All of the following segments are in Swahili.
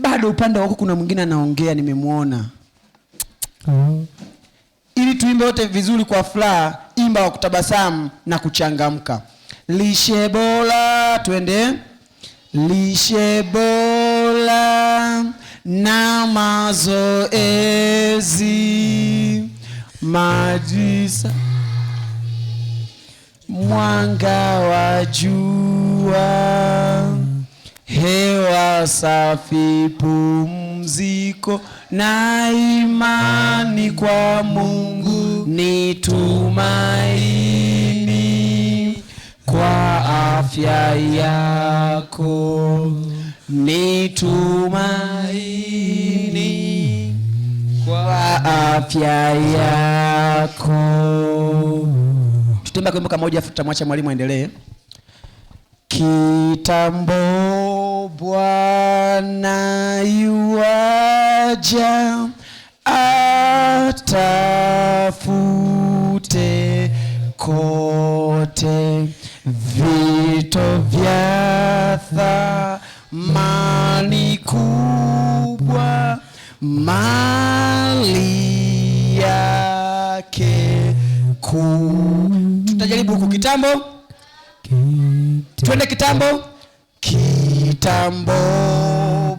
bado upande wako kuna mwingine anaongea, nimemuona. Ili tuimbe wote vizuri kwa furaha, imba wa kutabasamu na kuchangamka. Lishe bora, twende. Lishe bora na mazoezi, majisa, mwanga wa jua, hewa safi, pumziko na imani kwa Mungu ni tumaini kwa afya yako, ni tumaini kwa afya yako. Tutemba kwa moja, tutamwacha mwalimu aendelee. Kitambo Bwana yuaja, atafute kote vito vya thamani kubwa, mali yake kuu. Tutajaribu huku kitambo. Twende kitambo. Kitambo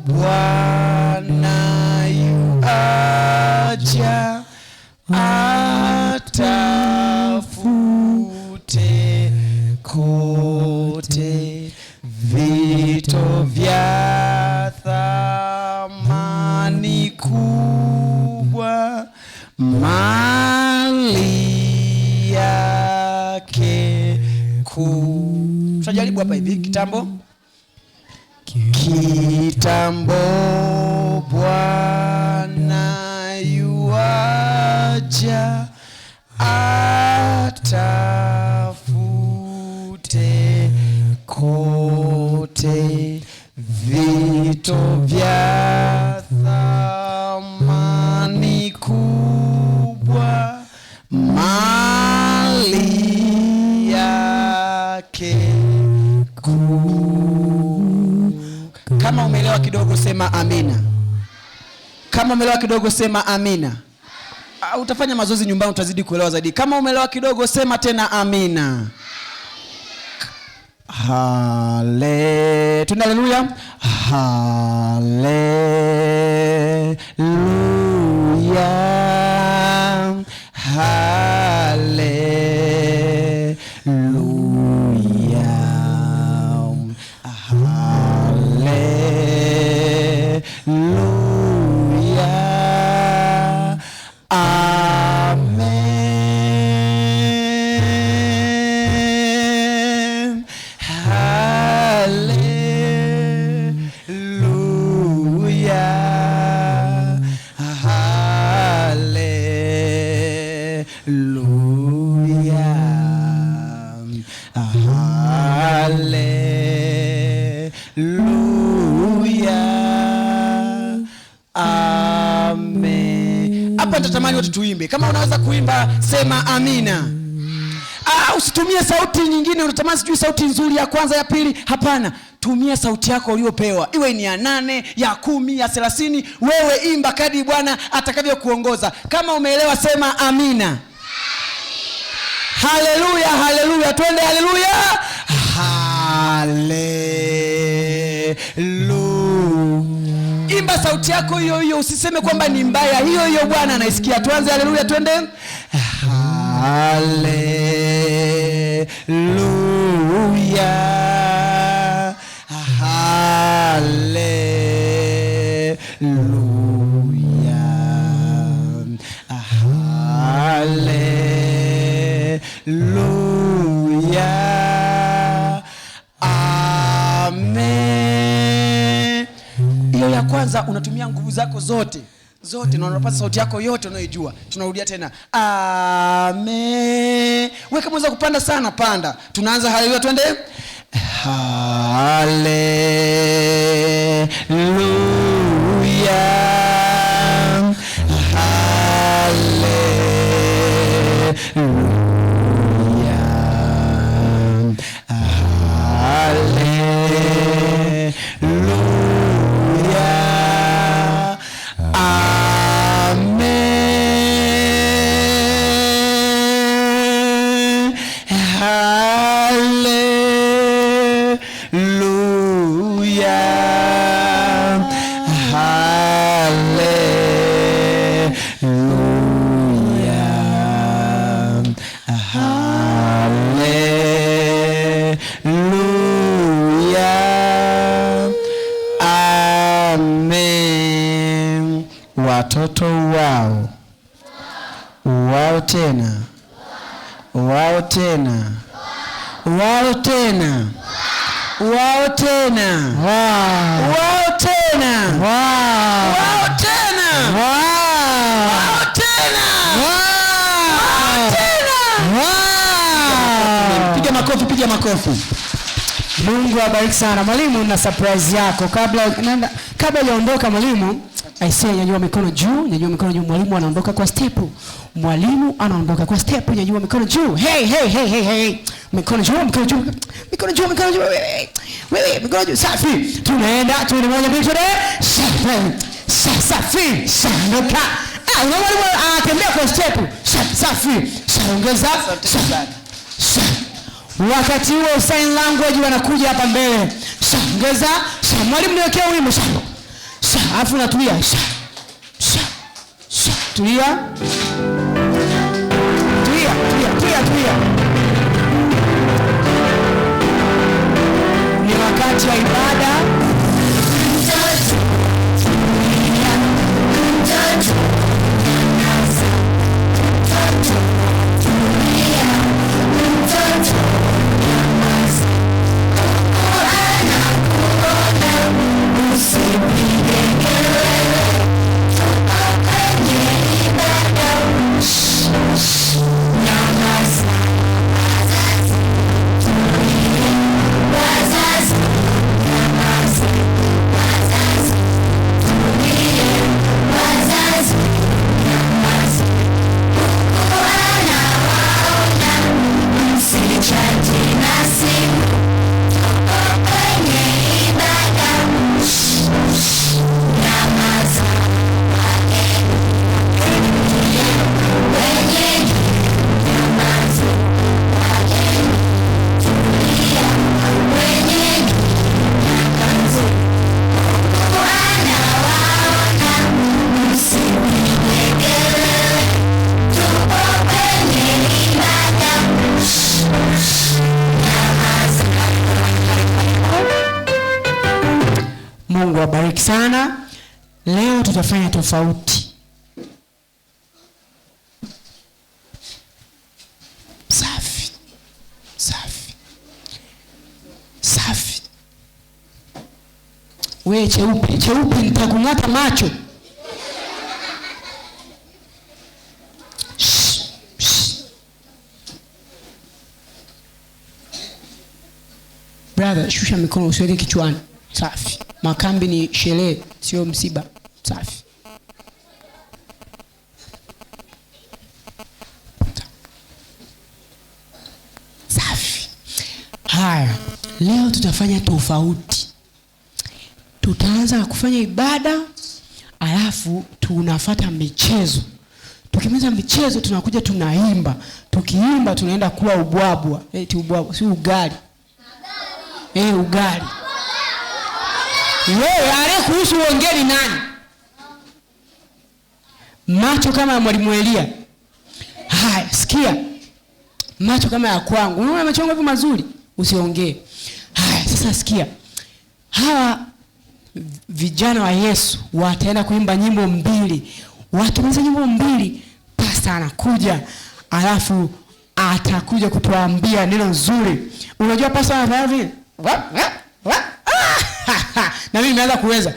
Bwana yuaja, atafute kote vito vya thamani kubwa, mali yake kuu. Tutajaribu hapa hivi kitambo. Kitambo Bwana yuaja, atafute kote vito vya thamani kubwa, mali yake kuu. Kama umeelewa kidogo sema amina. Kama umeelewa kidogo sema amina. Utafanya mazoezi nyumbani, utazidi kuelewa zaidi. Kama umeelewa kidogo sema tena amina. Haleluya. Haleluya. Haleluya. Haleluya. Amen. Haleluya. Haleluya. Haleluya. Amen. Hapa nitatamani wote tuimbe. Kama unaweza kuimba sema amina. Usitumie sauti nyingine, unatamani sijui sauti nzuri ya kwanza ya pili. Hapana, tumia sauti yako uliyopewa. Iwe ni ya 8, ya 10, ya 30. Wewe imba kadri Bwana atakavyokuongoza. Kama umeelewa sema amina. Haleluya, haleluya. Twende haleluya. Haleluya. Imba sauti yako hiyo hiyo, usiseme kwamba ni mbaya. Hiyo hiyo Bwana anaisikia. Tuanze haleluya, twende. Haleluya. Haleluya. Haleluya. Amen. Hiyo ya kwanza unatumia nguvu zako zote na unapata sauti yako yote unayojua. Tunarudia tena. Amen. Wewe kama unaweza kupanda sana panda. Tunaanza haleluya, twende. Haleluya. Haleluya. Haleluya. Amen. Watoto wao tena, wao tena, wao tena, wao tena, wao tena, wao tena, wao tena, wao tena. Piga makofi, piga makofi. Mungu abariki sana. Mwalimu, na surprise yako kabla hujaondoka mwalimu. Aisee, nyanyua mikono juu, nyanyua mikono juu. Mwalimu anaondoka kwa step. Mwalimu anaondoka kwa step, nyanyua mikono juu. Hey. Mikono juu, mikono juu. Mikono juu, mikono juu. Wewe, mikono juu. Safi. Tunaenda, moja mbili tatu. Safi. Sandoka. Mwalimu anatembea kwa step. Safi. Ongeza. Wakati huo sign language wanakuja hapa mbele. Ongeza. Mwalimu niwekea wimbo. Alafu natulia. Tulia. Ni wakati wa ibada. Mungu abariki sana. Leo tutafanya tofauti. Safi. Wewe cheupe nitakung'ata macho. Brother, shusha mikono usiweke kichwani. Safi. Makambi ni sherehe, sio msiba. Safi. Haya, leo tutafanya tofauti. Tutaanza kufanya ibada, alafu tunafuata michezo. Tukimaliza michezo tunakuja tunaimba. Tukiimba tunaenda kula ubwabwa. Ubwabwa, si ugali. Ugali. Wewe aliyekuhusu uongeni nani? Macho kama ya Mwalimu Elia. Haya, sikia. Macho kama ya kwangu. Unaona macho yangu hivi mazuri? Usiongee. Haya, sasa sikia. Hawa vijana wa Yesu wataenda kuimba nyimbo 2. Watamaliza nyimbo 2, pasta anakuja, alafu atakuja kutuambia neno zuri. Unajua pasta anafanya vile? Na mimi nimeanza kuweza.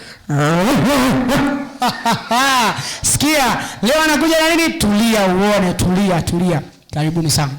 Sikia, leo anakuja na nini? Tulia uone, tulia. Karibuni sana.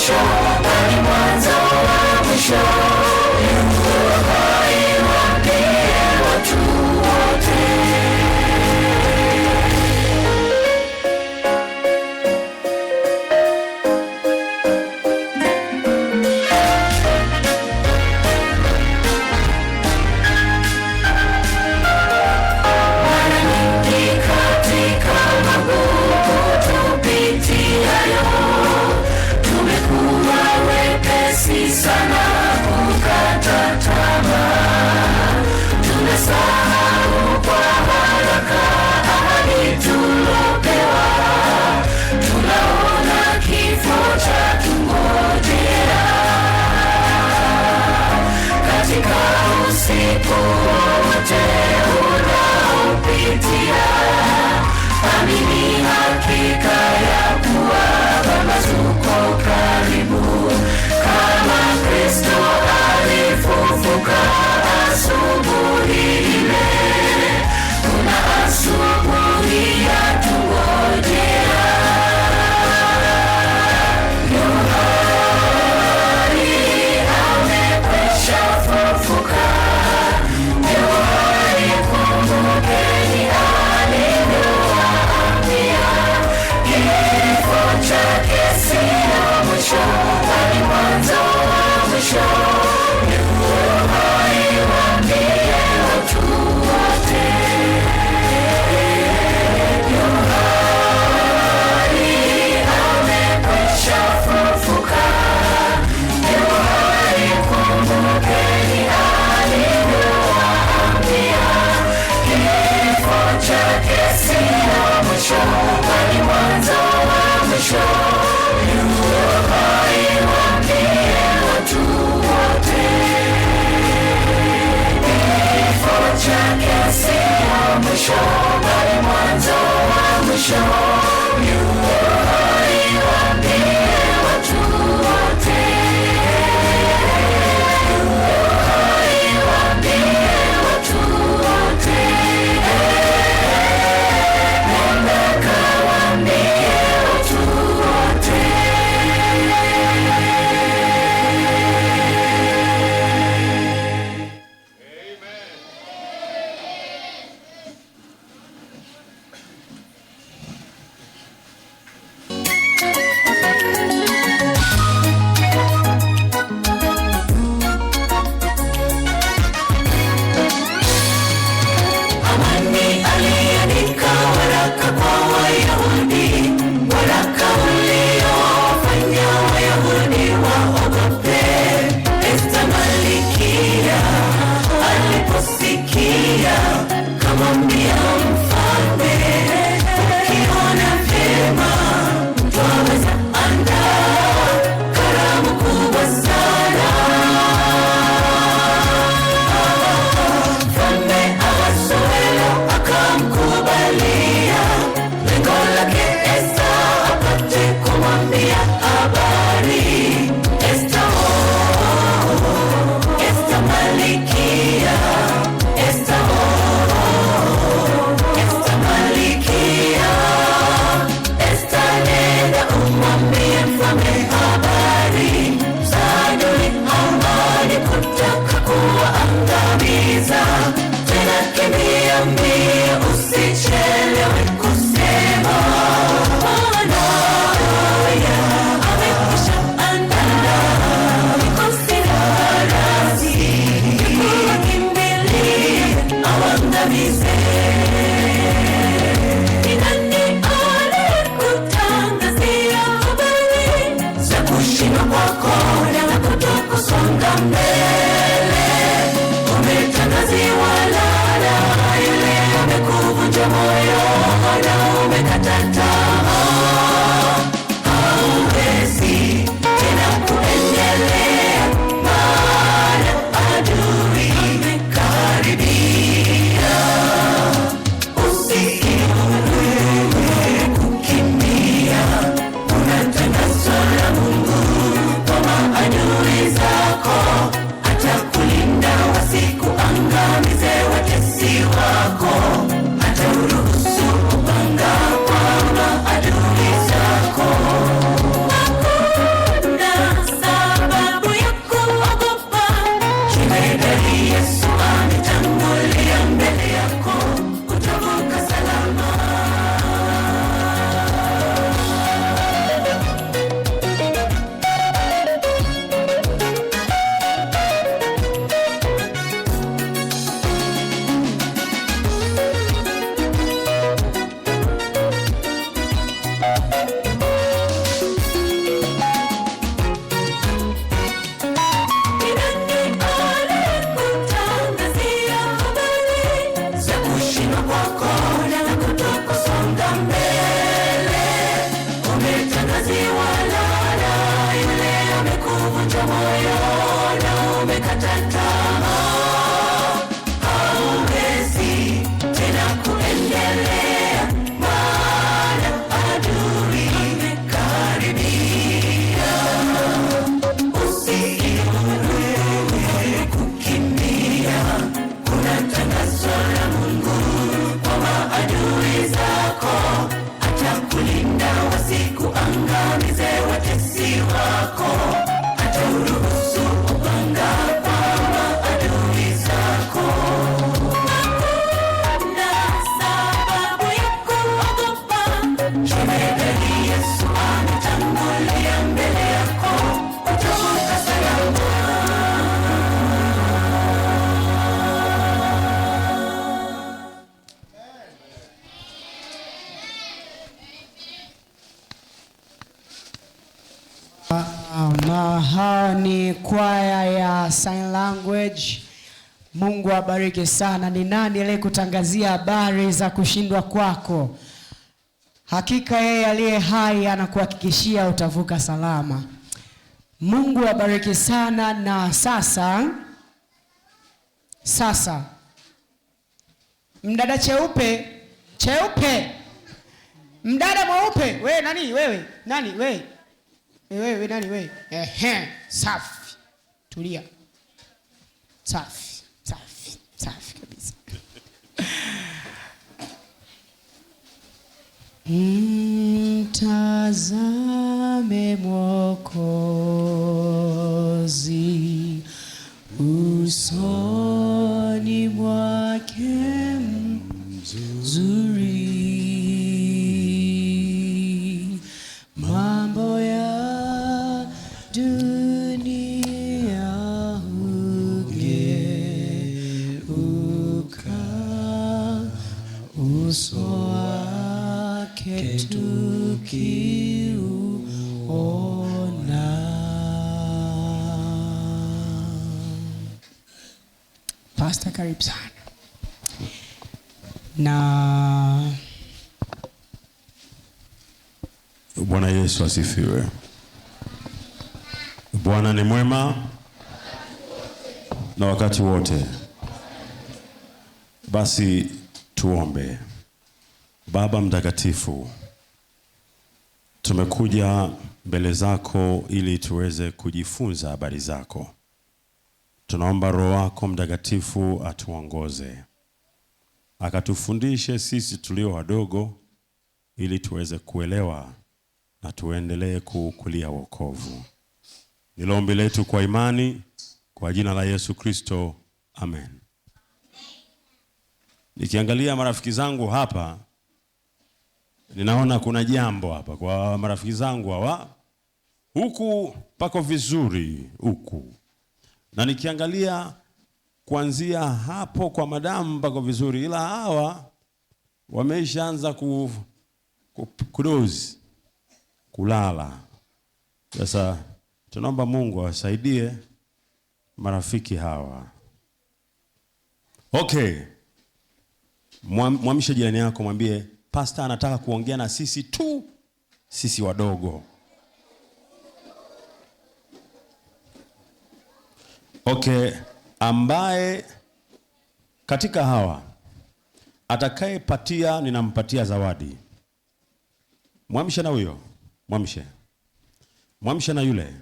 mwisho, bali mwanzo wa mwisho. Yuhai waambie watu wote. Mara nyingi katika magumu tupitiayo, tumekuwa wepesi sana kukata tamaa. Tunasahau kwa haraka ahadi tulopewa, tunaona kifo cha tungojea. Katika usiku wote unaopitia, amini hakika ya kuwa pambazuko karibu. Kama Kristo alifufuka asubuhi ile, kuna asubuhi ya tungojea. Yohari amekwisha fufuka. Yohari, kumbukeni alivyowaambia, kifo chake sio mwisho, bali mwanzo wa mwisho. Yohari waambie watu wote. Yohari amekwisha fufuka. Yohari, kumbukeni alivyowaambia, kifo chake sio mwisho, bali mwanzo wa mwisho. Yohari waambie watu wote. Kifo chake sio mwisho, bali mwanzo wa mwisho. Yohari waambie watu wote. Yohari waambie watu wote. Nenda kawaambie watu wote. ugonjwa moyo na umekata tamaa, hauwezi tena kuendelea, maana adui amekaribia. Usiiwe kukimbia, kuna tangazo la Mungu kwa maadui zako, atakulinda wasikuangamize watesi wako, atauruhusu upanga kwa maadui zako. Hakuna sababu ya kuogopa, jemedari Yesu ametangulia mbele yako, utavuka salama. Na hao ni kwaya ya sign language. Mungu awabariki sana. Ni nani ile kutangazia habari za kushindwa kwako? Hakika yeye aliye hai anakuhakikishia utavuka salama. Mungu awabariki sana. Na sasa mdada cheupe, mdada mweupe, wewe nani wewe? Nani wewe? Wewe nani wewe? Safi. Tulia. Safi kabisa. Mtazame Mwokozi usoni mwake mzuri, mambo ya dunia hugeuka, uso wake tukiuona. Pastor, karibu sana. Na Bwana Yesu asifiwe. Bwana ni mwema na wakati wote. Basi tuombe. Baba mtakatifu, tumekuja mbele zako ili tuweze kujifunza habari zako. Tunaomba Roho wako mtakatifu atuongoze, akatufundishe sisi tulio wadogo, ili tuweze kuelewa na tuendelee kukulia wokovu. Ni ombi letu kwa imani, kwa jina la Yesu Kristo, amen. Nikiangalia marafiki zangu hapa, ninaona kuna jambo hapa kwa marafiki zangu hawa. Huku pako vizuri huku. Na nikiangalia kuanzia hapo kwa madamu pako vizuri, ila hawa wameshaanza kudozi, kulala. Sasa tunaomba Mungu awasaidie marafiki hawa. Okay. Mwamshe jirani yako, mwambie pastor anataka kuongea na sisi tu, sisi wadogo. Okay, ambaye katika hawa atakayepatia ninampatia zawadi. Mwamshe na huyo, mwamshe. Mwamshe na yule.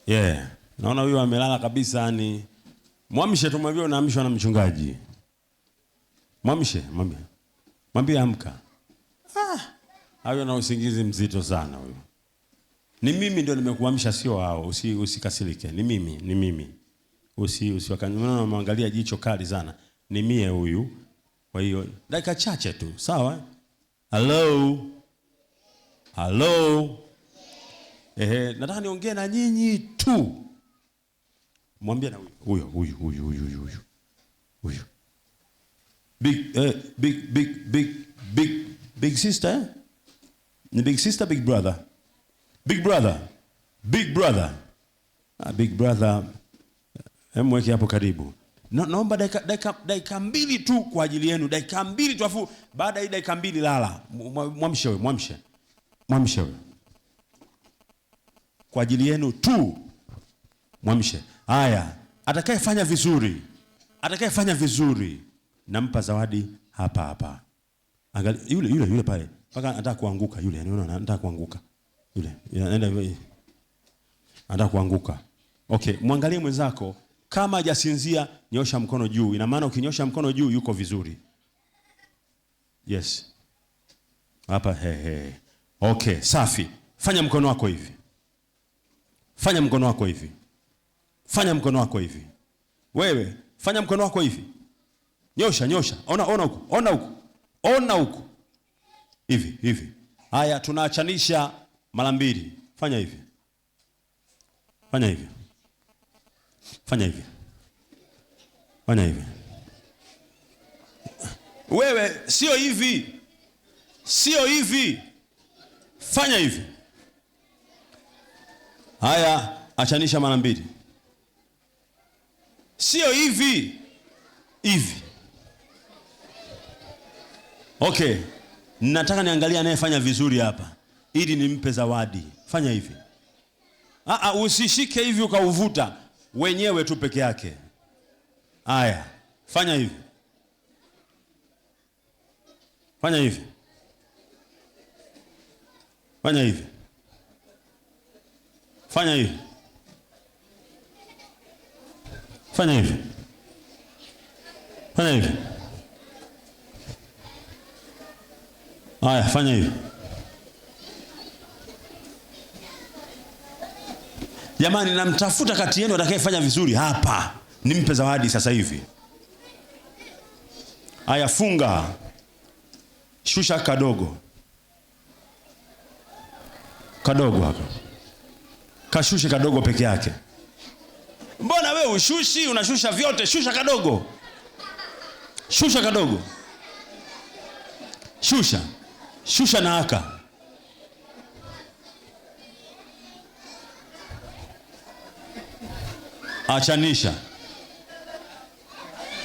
Yeah, naona huyo amelala kabisa ni. Mwamshe, tumwambie unaamshwa na mchungaji. Mwamshe, mwambie. Mwambie amka. Hayo na usingizi mzito sana huyo. Ni mimi ndio nimekuamsha, sio hao. Usikasirike. Ni mimi. Usiwakanyana mwangalia jicho kali sana. Ni mie huyu. Kwa hiyo dakika chache tu, sawa? Hello. Nataka niongee na nyinyi tu. Mwambie na huyu. Big sister. Ni big sister, big brother. Big brother. Big brother. Mweke hapo karibu. Naomba dakika mbili tu kwa ajili yenu, dakika mbili tu, afu baada ya dakika mbili lala. Mwamshe wewe kwa ajili yenu tu, mwamshe. Haya, atakayefanya vizuri nampa zawadi hapa. Angalia yule pale, mpaka anataka kuanguka yule, anataka kuanguka yule, anataka kuanguka. Okay, mwangalie mwenzako, kama hajasinzia nyosha mkono juu. Ina maana ukinyosha mkono juu yuko vizuri. Yes. Hapa Okay, safi. Fanya mkono wako hivi. Fanya mkono wako hivi. Wewe, fanya mkono wako hivi. Nyosha. Ona huku. Hivi. Haya, tunaachanisha mara mbili. Fanya hivi. Wewe, sio hivi. Fanya hivi. Haya, achanisha mara mbili. Sio hivi. Okay. Nataka niangalie anayefanya vizuri hapa ili nimpe zawadi. Fanya hivi. Usishike hivi ukauvuta wenyewe tu peke yake. Haya, fanya hivi. Fanya hivi. Haya, fanya hivi. Jamani, namtafuta kati yenu atakayefanya vizuri hapa, nimpe zawadi sasa hivi. Haya, funga. Shusha kadogo haka. Kashushe kadogo peke yake. Mbona wewe ushushi, unashusha vyote? Shusha kadogo. Shusha na haka.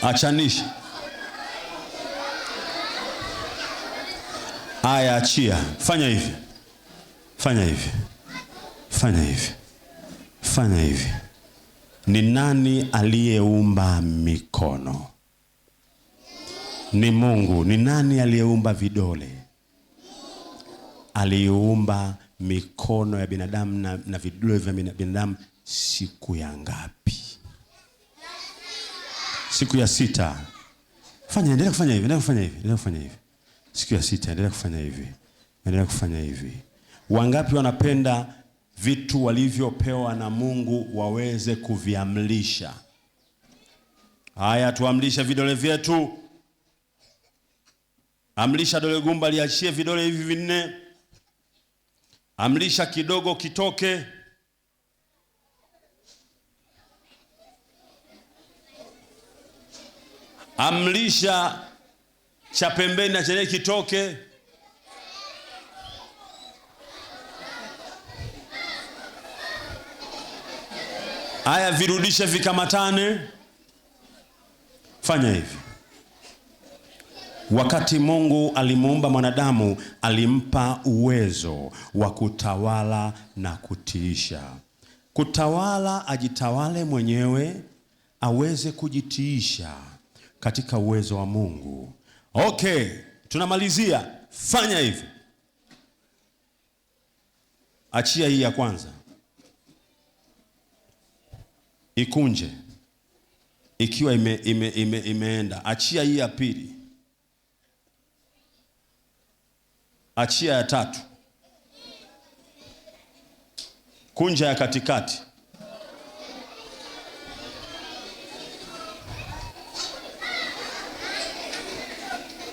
Achanisha. Aya, achia. Fanya hivi. Ni nani aliyeumba mikono? Ni Mungu. Ni nani aliyeumba vidole? Aliumba mikono ya binadamu na vidole vya binadamu siku ya ngapi? Siku ya 6. Endelea kufanya hivi. Siku ya 6, endelea kufanya hivi. Wangapi wanapenda vitu walivyopewa na Mungu waweze kuviamlisha? Haya, tuamlishe vidole vyetu. Amlisha dole gumba liachie vidole hivi 4. Amlisha kidogo kitoke. Amlisha cha pembeni na chenye kitoke. Haya, virudishe vikamatane. Fanya hivi. Wakati Mungu alimuumba mwanadamu, alimpa uwezo wa kutawala na kutiisha. Kutawala, ajitawale mwenyewe, aweze kujitiisha katika uwezo wa Mungu. Okay, tunamalizia. Fanya hivi. Achia hii ya kwanza. Ikunje. Ikiwa imeenda. Achia hii ya pili. Achia ya 3. Kunja ya katikati.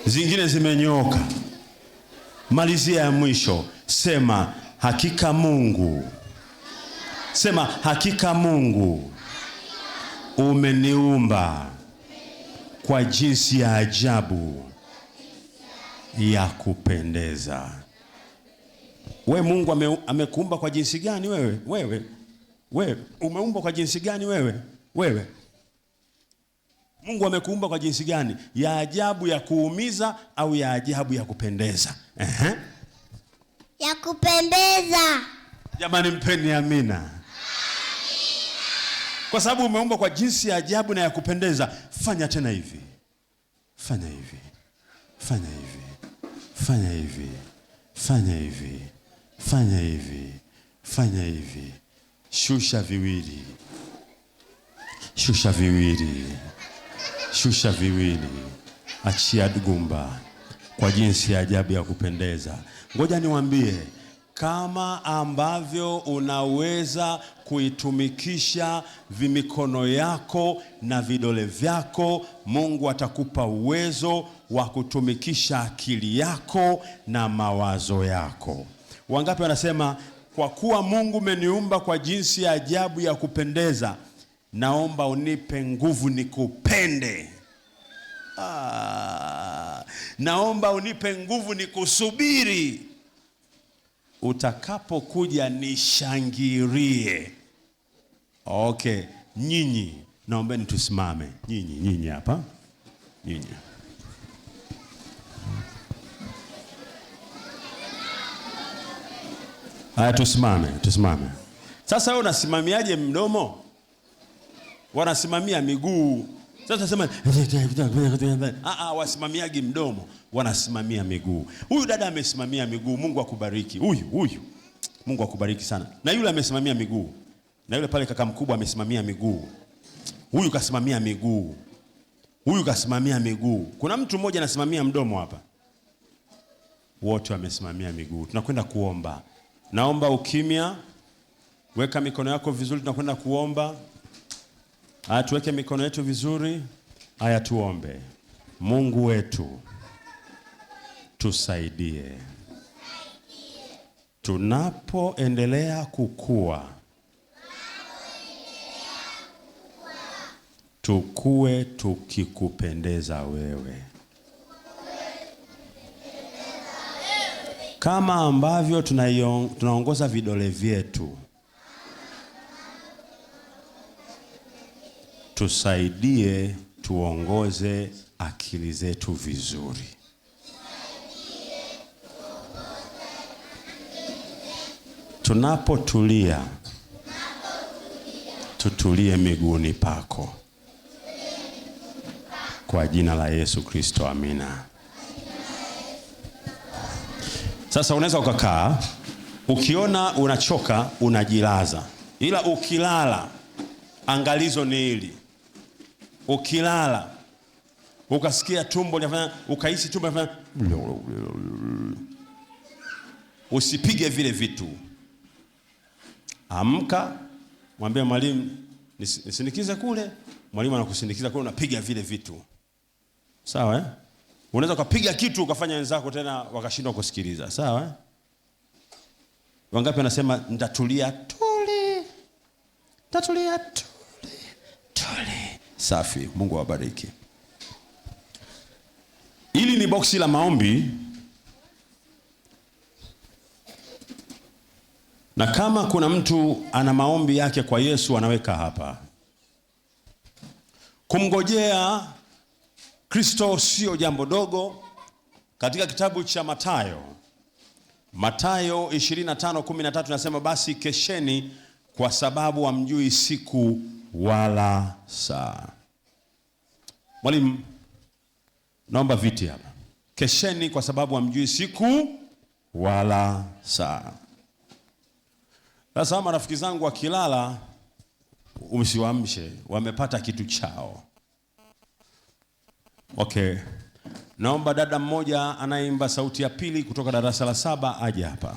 Zingine zimenyooka. Malizia ya mwisho. Sema hakika Mungu. Sema hakika Mungu umeniumba kwa jinsi ya ajabu ya kupendeza. We Mungu amekuumba kwa jinsi gani wewe? Wewe umeumbwa kwa jinsi gani wewe? Mungu amekuumba kwa jinsi gani? Ya ajabu, ya kuumiza, au ya ajabu ya kupendeza? Ya kupendeza. Jamani, mpeni amina. Kwa sababu umeumbwa kwa jinsi ya ajabu na ya kupendeza. Fanya tena hivi, fanya hivi, fanya hivi, fanya hivi, fanya hivi, fanya hivi, fanya hivi. Shusha viwili, shusha viwili, shusha viwili. Achia gumba kwa jinsi ya ajabu ya kupendeza. Ngoja niwaambie, kama ambavyo unaweza kuitumikisha vimikono yako na vidole vyako, Mungu atakupa uwezo wa kutumikisha akili yako na mawazo yako. Wangapi wanasema, kwa kuwa Mungu umeniumba kwa jinsi ya ajabu ya kupendeza, naomba unipe nguvu nikupende. Naomba unipe nguvu nikusubiri. Utakapokuja nishangirie. Okay, nyinyi naombeni tusimame. Nyinyi hapa. Nyinyi. Haya, tusimame. Sasa wewe unasimamiaje mdomo? Wanasimamia miguu. Sasa sema wasimamiaji mdomo, wanasimamia miguu. Huyu dada amesimamia miguu, Mungu akubariki. Huyu Mungu akubariki sana. Na yule amesimamia miguu. Na yule pale kaka mkubwa amesimamia miguu. Huyu kasimamia miguu. Huyu kasimamia miguu. Kuna mtu mmoja anasimamia mdomo hapa. Wote wamesimamia miguu. Tunakwenda kuomba. Naomba ukimya. Weka mikono yako vizuri, tunakwenda kuomba. Haya, tuweke mikono yetu vizuri. Haya, tuombe. Mungu wetu, tusaidie. Tunapoendelea kukua, tukue tukikupendeza wewe. Kama ambavyo tunaongoza vidole vyetu, tusaidie tuongoze akili zetu vizuri. Tunapotulia, tutulie miguuni pako. Kwa jina la Yesu Kristo, amina. Sasa unaweza ukakaa, ukiona unachoka unajilaza. Ila ukilala, angalizo ni hili. Ukilala ukasikia tumbo linafanya, ukahisi tumbo linafanya, usipige vile vitu. Amka, mwambie mwalimu nisindikize kule. Mwalimu anakusindikiza kule, unapiga vile vitu. Sawa eh? Unaweza kupiga kitu ukafanya wenzako tena wakashindwa kusikiliza. Sawa eh? Wangapi wanasema nitatulia tuli? Tatulia tuli. Safi, Mungu awabariki. Hili ni boksi la maombi. Na kama kuna mtu ana maombi yake kwa Yesu, anaweka hapa. Kumngojea Kristo sio jambo dogo. Katika kitabu cha Mathayo 25:13 nasema, basi kesheni kwa sababu hamjui siku wala saa. Mwalimu, naomba viti hapa. Kesheni kwa sababu hamjui siku wala saa. Sasa marafiki zangu wakilala, umsiwaamshe, wamepata kitu chao. Okay. Naomba dada mmoja anayeimba sauti ya pili kutoka darasa la 7 aje hapa.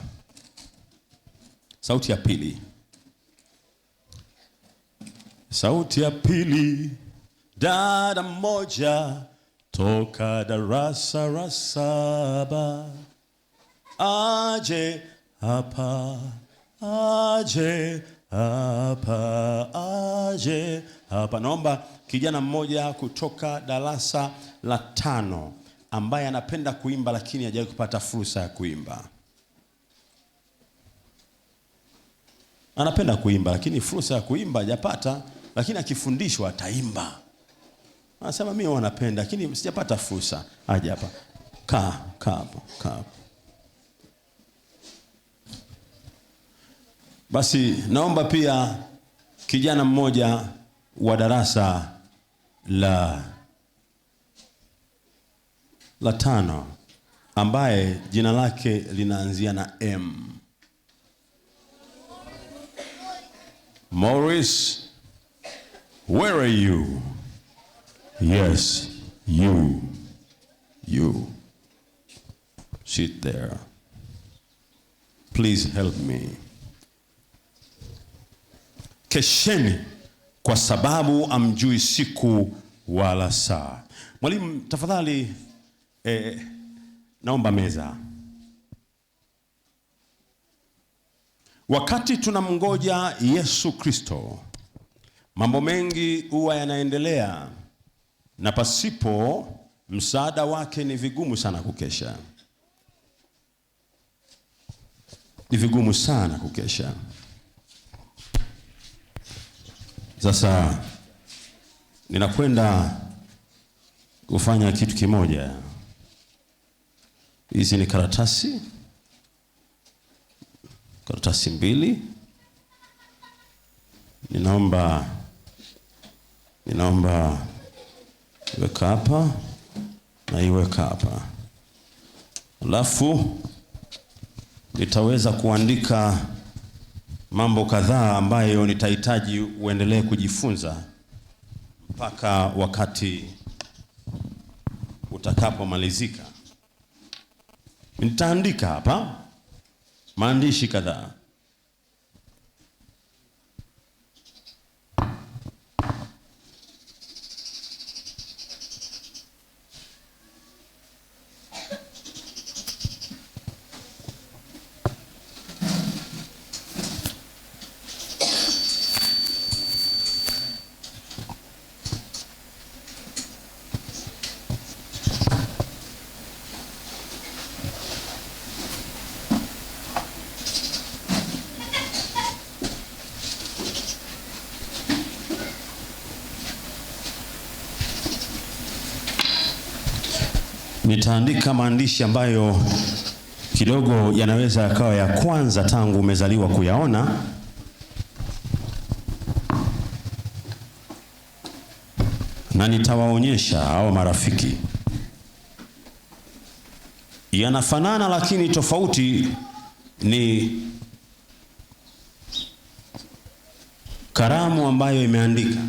Sauti ya pili. Sauti ya pili. Dada mmoja toka darasa la 7 aje hapa. Aje hapa, aje hapa. Naomba kijana mmoja kutoka darasa la 5 ambaye anapenda kuimba lakini hajawahi kupata fursa ya kuimba. Anapenda kuimba lakini fursa ya kuimba hajapata, lakini akifundishwa ataimba. Anasema mimi wanapenda lakini sijapata fursa. Aje hapa. Kaa hapo. Basi naomba pia kijana mmoja wa darasa la 5 ambaye jina lake linaanzia na M. Morris, where are you? Yes, you. Sit there. Please help me. Kesheni kwa sababu amjui siku wala saa. Mwalimu tafadhali naomba meza. Wakati tunamngoja Yesu Kristo, mambo mengi huwa yanaendelea na pasipo msaada wake ni vigumu sana kukesha. Ni vigumu sana kukesha. Sasa ninakwenda kufanya kitu kimoja. Hizi ni karatasi 2. Ninaomba weka hapa na iweka hapa. Alafu nitaweza kuandika mambo kadhaa ambayo nitahitaji uendelee kujifunza mpaka wakati utakapomalizika. Nitaandika hapa maandishi kadhaa. Nitaandika maandishi ambayo kidogo yanaweza yakawa ya kwanza tangu umezaliwa kuyaona. Na nitawaonyesha hao marafiki. Yanafanana lakini tofauti ni karamu ambayo imeandika.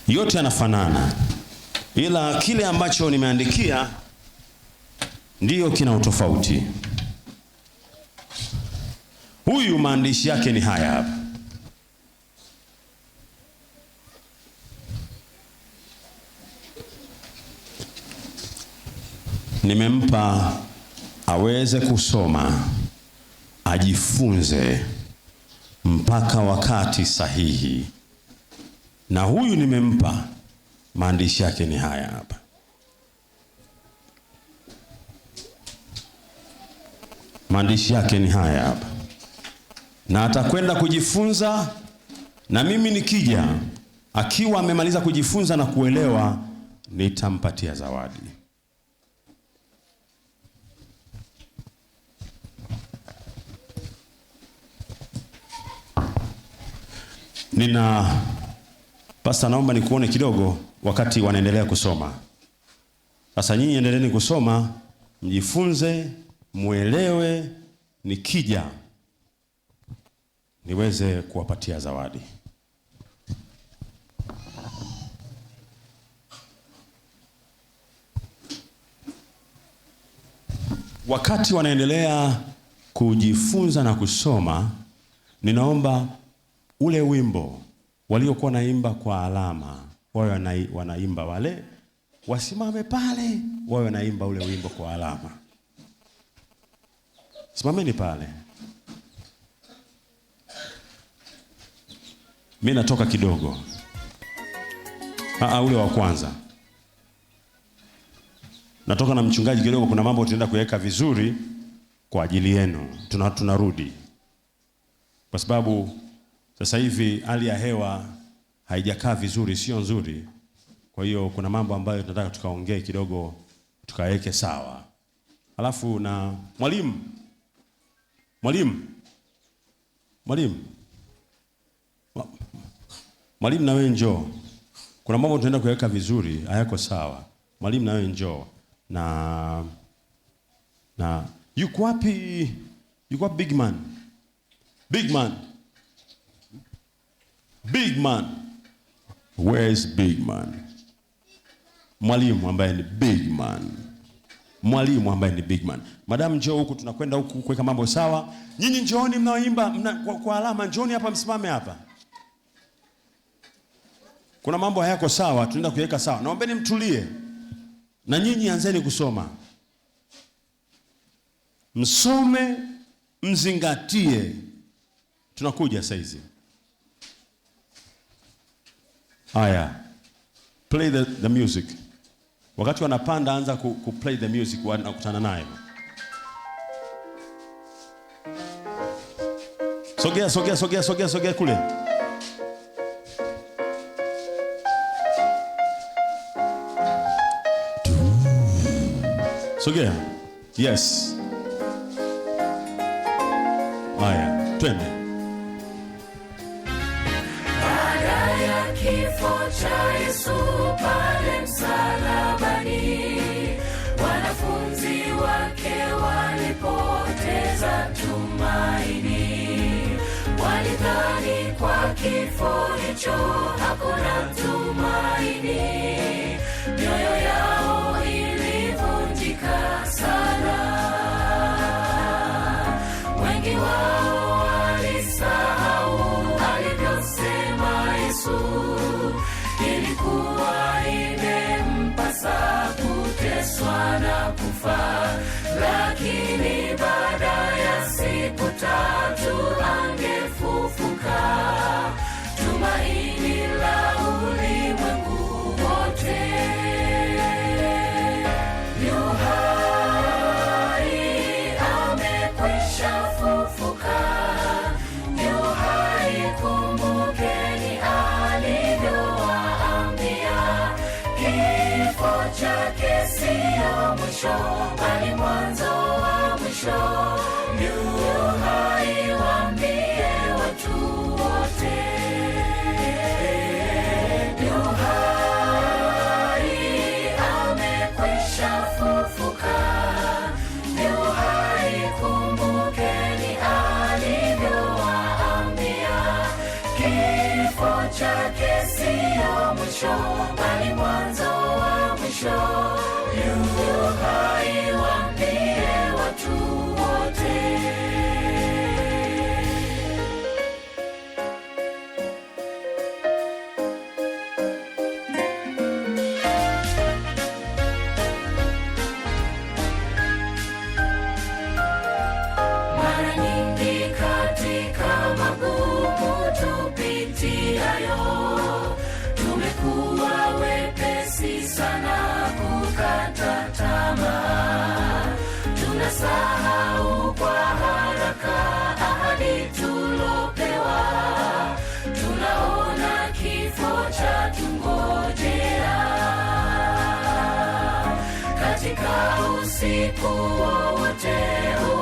Yote yanafanana, ila kile ambacho nimeandikia ndiyo kina utofauti. Huyu maandishi yake ni haya hapa. Nimempa aweze kusoma, ajifunze mpaka wakati sahihi. Na huyu nimempa maandishi yake ni haya hapa. Maandishi yake ni haya hapa. Na atakwenda kujifunza, na mimi nikija akiwa amemaliza kujifunza na kuelewa, nitampatia zawadi. Pastor, naomba nikuone kidogo wakati wanaendelea kusoma. Sasa nyinyi endeleeni kusoma, mjifunze, muelewe, nikija niweze kuwapatia zawadi. Wakati wanaendelea kujifunza na kusoma, ninaomba ule wimbo waliokuwa naimba kwa alama, wawe wanaimba wale, wasimame pale, wawe wanaimba ule wimbo kwa alama. Simameni pale. Mimi natoka kidogo. Ule wa kwanza. natoka na mchungaji kidogo, kuna mambo tunaenda kuweka vizuri kwa ajili yenu. Tunarudi. Kwa sababu sasa hivi hali ya hewa haijakaa vizuri, sio nzuri. Kwa hiyo kuna mambo ambayo tunataka tukaongee kidogo, tukaweke sawa. Alafu na mwalimu na wewe njoo. Kuna mambo tunaenda kuweka vizuri, hayako sawa. Mwalimu na wewe njoo. Na yuko wapi big man? Big man. Where is big man? Mwalimu ambaye ni big man. Madam njoo huku, tunakwenda huku kuweka mambo sawa. Nyinyi njooni mnaoimba kwa alama, njooni hapa, msimame hapa. Kuna mambo hayako sawa, tunaenda kuweka sawa. Naombeni mtulie. Na nyinyi anzeni kusoma. Msome, mzingatie. Tunakuja saizi. Haya. Play the music. Wakati wanapanda anza ku play the music, wanakutana nayo. Sogea kule. Sogea. Yes. Haya, twende. Baada ya kifo cha Yesu pale msalabani, wanafunzi wake walipoteza tumaini. Walidhani kwa kifo hicho hakuna tumaini. Mioyo yao ilivunjika sana. Wengi wao walisahau alivyosema Yesu. Ilikuwa imempasa kuteswa na kufa, lakini baada ya siku 3 angefufuka. Tumaini la ulimwengu wote. Yu hai, amekwisha fufuka. Yu hai, kumbukeni alivyowaambia. Kifo chake sio mwisho, bali mwanzo wa mwisho. Yu hai, waambie watu wote. Yu hai, amekwisha fufuka. Yu hai, kumbukeni alivyowaambia. Kifo chake sio mwisho, bali mwanzo wa mwisho. Yu hai, waambie watu wote. Mara nyingi katika magumu tupitiayo, tumekuwa wepesi sana kukata tamaa. Tunasahau kwa haraka ahadi tulopewa. Tunaona kifo cha tungojea. Katika usiku wowote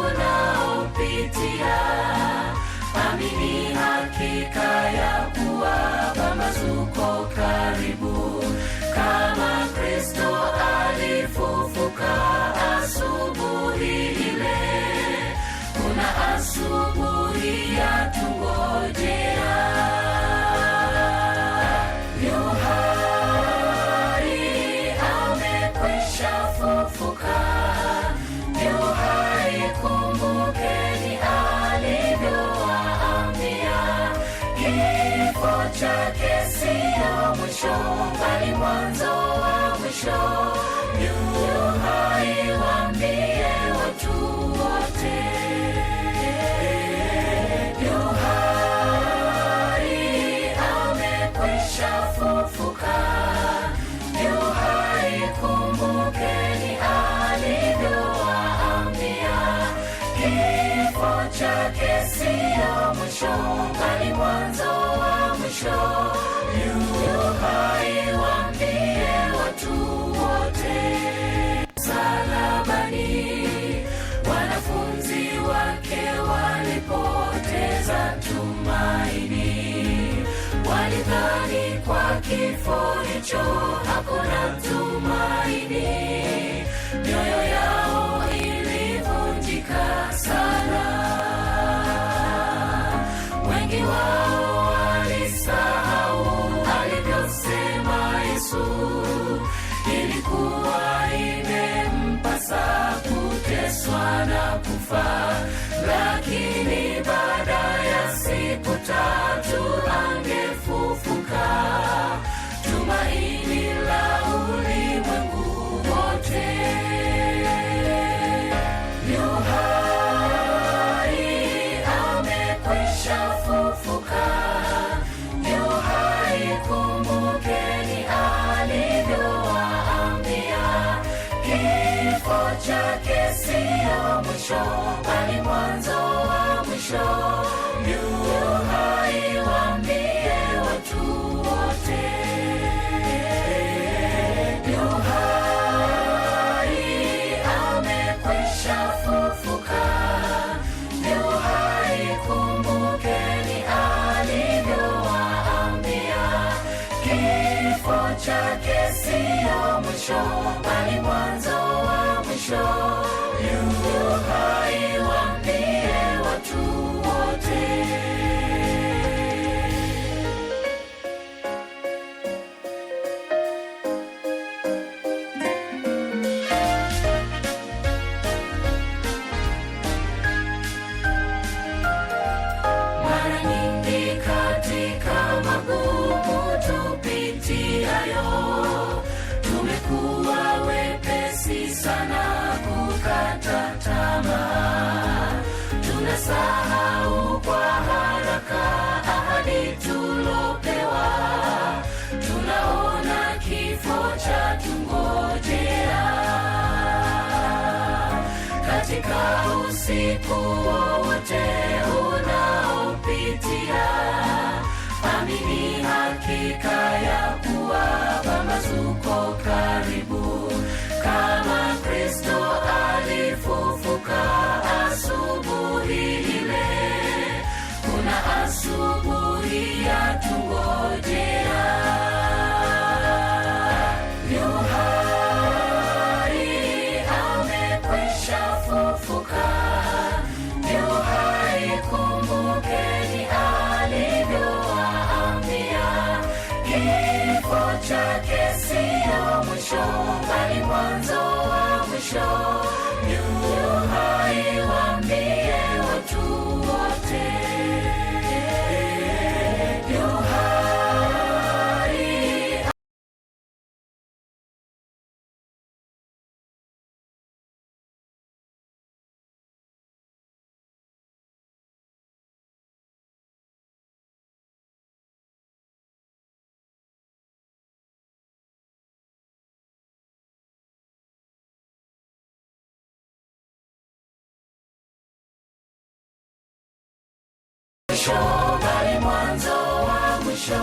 unaopitia, amini hakika ya kuwa pambazuko karibu. Kama Kristo alifufuka asubuhi ile, kuna asubuhi ya tungojea. Yu hai, amekwisha fufuka. Yu hai, kumbukeni alivyowaambia. Kifo chake sio mwisho, bali mwanzo wa mwisho. Yu hai, waambie watu wote. Yu hai, amekwisha fufuka. Yu hai, kumbukeni tumaini. Walidhani kwa kifo hicho hakuna tumaini, mioyo yao ilivunjika sana. Wengi wao walisahau alivyosema Yesu, ilikuwa imempasa kuteswa na kufa, lakini baada ya siku 3 angefufuka, tumaini la ulimwengu wote. Yu hai, amekwisha fufuka, yu hai, kumbukeni alivyowaambia. Kifo chake siyo mwisho, bali mwanzo wa mwisho. Yu hai, waambie watu wote. Yu hai, amekwisha fufuka, yu hai, kumbukeni alivyowaambia. Kifo chake siyo mwisho, bali mwanzo wa mwisho. Yu hai, waambie watu wote. Mara nyingi katika magumu tupitiayo, tumekuwa wepesi sana kukata tamaa. Tunasahau kwa haraka ahadi tulopewa, tunaona kifo cha tungojea. Katika usiku wowote unaopitia, amini hakika ya kuwa pambazuko karibu. Kama Kristo alifufuka asubuhi ile, kuna asubuhi ya tungojea. Yu hai, amekwisha fufuka, yu hai, kumbukeni alivyowaambia. Kifo chake siyo mwisho, bali mwanzo wa mwisho. Yu hai, waambie watu wote. Yu hai, bali mwanzo wa mwisho.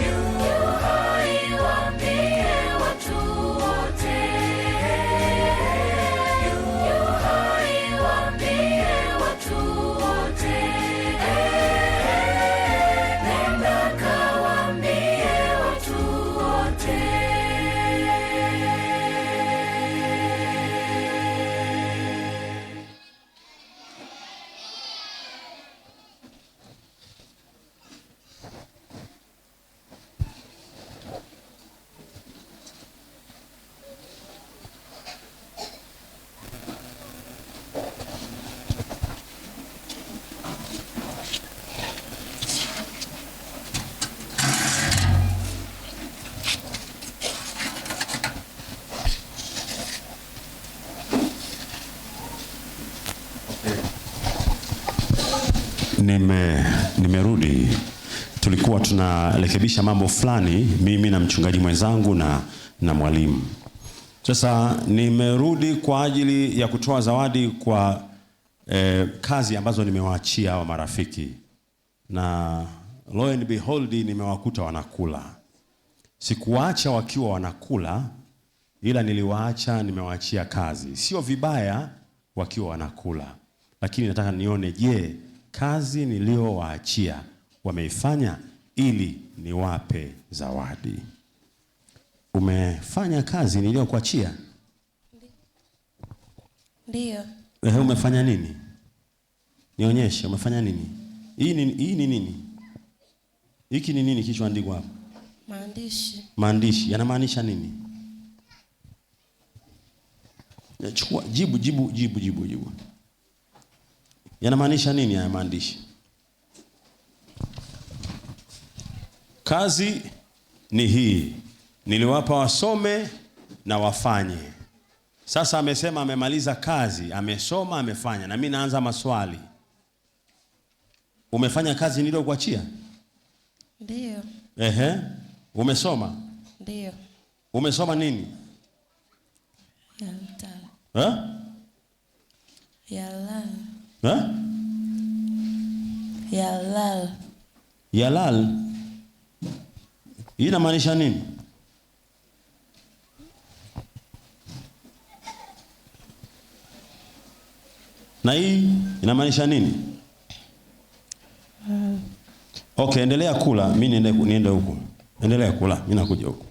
Yu hai, waambie watu wote. Yu hai, waambie watu wote. Nenda kawaambie watu wote. Nimerudi. Tulikuwa tunarekebisha mambo fulani, mimi na mchungaji mwenzangu na mwalimu. Sasa nimerudi kwa ajili ya kutoa zawadi kwa kazi ambazo nimewaachia hawa marafiki, na lo and behold nimewakuta wanakula. Sikuwaacha wakiwa wanakula, ila niliwaacha, nimewaachia kazi. Sio vibaya wakiwa wanakula, lakini nataka nione, je, kazi niliyowaachia wameifanya ili niwape zawadi. Umefanya kazi niliyokuachia? Ndio. Umefanya nini? Nionyeshe umefanya nini? Hii ni nini? Hiki ni nini kilichoandikwa hapa? Maandishi. Maandishi yanamaanisha nini? Chukua jibu. Yanamaanisha nini haya maandishi? Kazi ni hii, niliwapa wasome na wafanye. Sasa amesema amemaliza kazi, amesoma, amefanya. Na mimi naanza maswali. Umefanya kazi niliyokuachia? Ndio. Umesoma? Ndio. Umesoma nini? Yalal. Hii inamaanisha nini? Na hii inamaanisha nini? Okay, endelea kula, mimi niende huko. Endelea kula, mimi nakuja huko.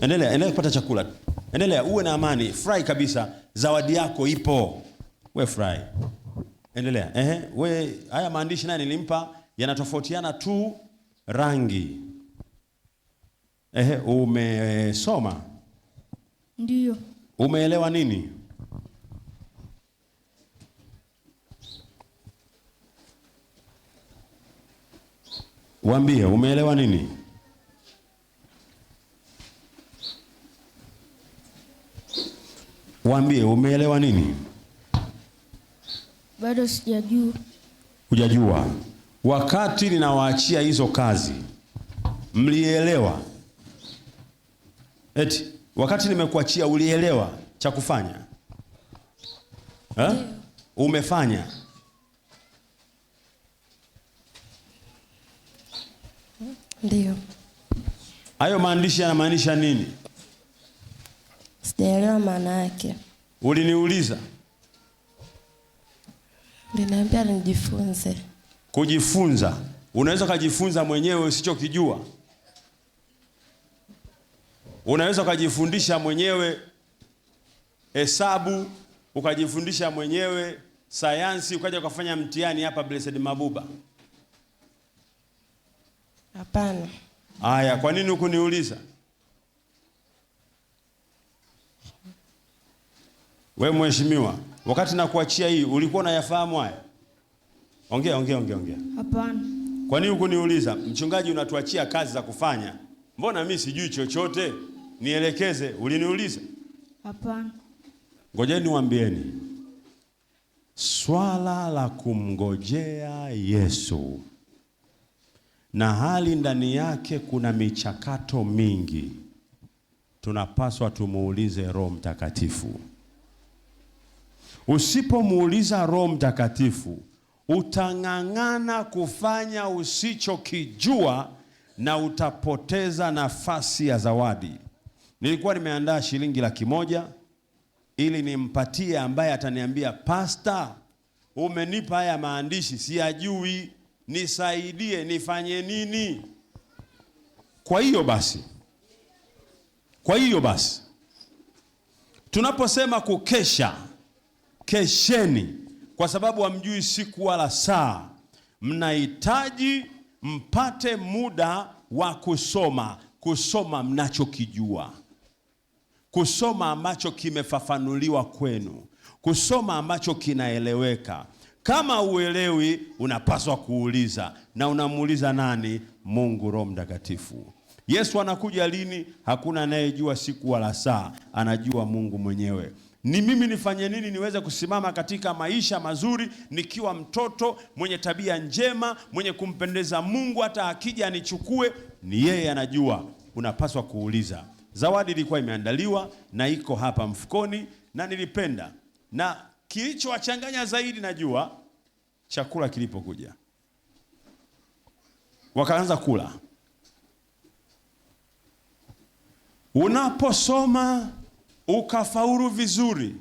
Endelea kupata chakula. Endelea, uwe na amani, furahi kabisa. Zawadi yako ipo. We furahi. Endelea. We haya maandishi naye nilimpa yanatofautiana tu rangi. Umesoma? Ndio. Umeelewa nini? Waambie umeelewa nini? Waambie umeelewa nini? Bado sijajua. Hujajua. Wakati ninawaachia hizo kazi, mlielewa? Eti wakati nimekuachia ulielewa cha kufanya? Umefanya? Ndio. Hayo maandishi yanamaanisha nini? Sijaelewa maana yake. Uliniuliza? Uliniambia nijifunze. Kujifunza. Unaweza kujifunza mwenyewe usichokijua. Unaweza kujifundisha mwenyewe hesabu, ukajifundisha mwenyewe sayansi, ukaja ukafanya mtihani hapa Blessed Mabuba. Hapana. Aya, kwa nini hukuniuliza? Wewe mheshimiwa, wakati nakuachia hii ulikuwa unayafahamu haya? Ongea. Hapana. Kwa nini hukuniuliza? Mchungaji, unatuachia kazi za kufanya. Mbona mimi sijui chochote? Nielekeze. Uliniuliza? Hapana. Ngojeni niwaambieni. Swala la kumngojea Yesu na hali ndani yake kuna michakato mingi. Tunapaswa tumuulize Roho Mtakatifu. Usipomuuliza Roho Mtakatifu, utang'ang'ana kufanya usichokijua na utapoteza nafasi ya zawadi. Nilikuwa nimeandaa shilingi 100,000 ili nimpatie ambaye ataniambia, "Pastor, umenipa haya maandishi siyajui, nisaidie nifanye nini?" Kwa hiyo basi tunaposema kukesha, kesheni, kwa sababu hamjui siku wala saa. Mnahitaji mpate muda wa kusoma mnachokijua, kusoma ambacho kimefafanuliwa kwenu, kusoma ambacho kinaeleweka. Kama uelewi, unapaswa kuuliza, na unamuuliza nani? Mungu, Roho Mtakatifu. Yesu anakuja lini? Hakuna anayejua siku wala saa, anajua Mungu mwenyewe. Ni mimi nifanye nini niweze kusimama katika maisha mazuri nikiwa mtoto mwenye tabia njema, mwenye kumpendeza Mungu, hata akija anichukue? Ni yeye anajua. Unapaswa kuuliza. Zawadi ilikuwa imeandaliwa na iko hapa mfukoni, na nilipenda. Na kilichowachanganya zaidi, najua chakula kilipokuja, wakaanza kula. Unaposoma ukafaulu vizuri,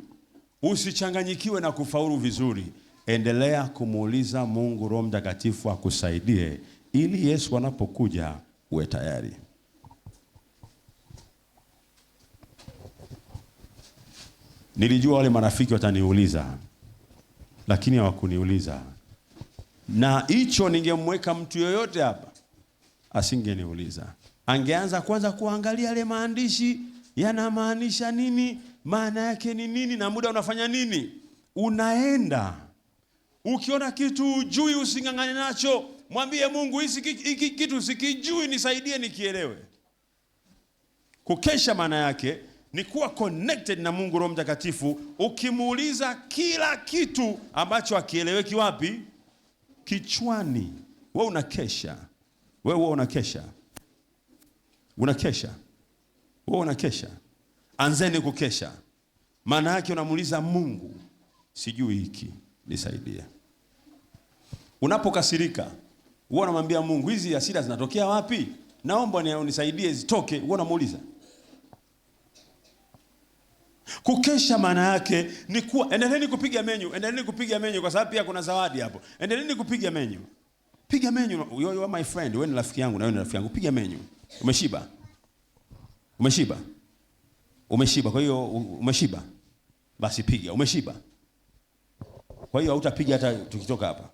usichanganyikiwe na kufaulu vizuri. endelea kumuuliza Mungu Roho Mtakatifu akusaidie ili Yesu anapokuja uwe tayari. Nilijua wale marafiki wataniuliza, lakini hawakuniuliza. Na hicho ningemweka mtu yoyote hapa asingeniuliza. Angeanza kwanza kuangalia yale maandishi yanamaanisha nini, maana yake ni nini, na muda unafanya nini. Unaenda. Ukiona kitu hujui usingangane nacho. Mwambie Mungu, hiki kitu sikijui, nisaidie nikielewe. Kukesha maana yake ni kuwa connected na Mungu Roho Mtakatifu, ukimuuliza kila kitu ambacho akieleweki wapi? Kichwani. Wewe unakesha. Wewe unakesha. Unakesha. Wewe unakesha. Anzeni kukesha. Maana yake unamuuliza Mungu, sijui hiki, nisaidie. Unapokasirika, wewe unamwambia Mungu, hizi hasira zinatokea wapi? Naomba unisaidie zitoke. Wewe unamuuliza. Kukesha maana yake ni kuwa, endeleeni kupiga menyu, endeleeni kupiga menyu kwa sababu pia kuna zawadi hapo. Endeleeni kupiga menyu. Piga menyu. You are my friend, wewe ni rafiki yangu na wewe ni rafiki yangu. Piga menyu. Umeshiba? Umeshiba? Umeshiba. Kwa hiyo umeshiba. Basi piga. Umeshiba. Kwa hiyo hautapiga hata tukitoka hapa.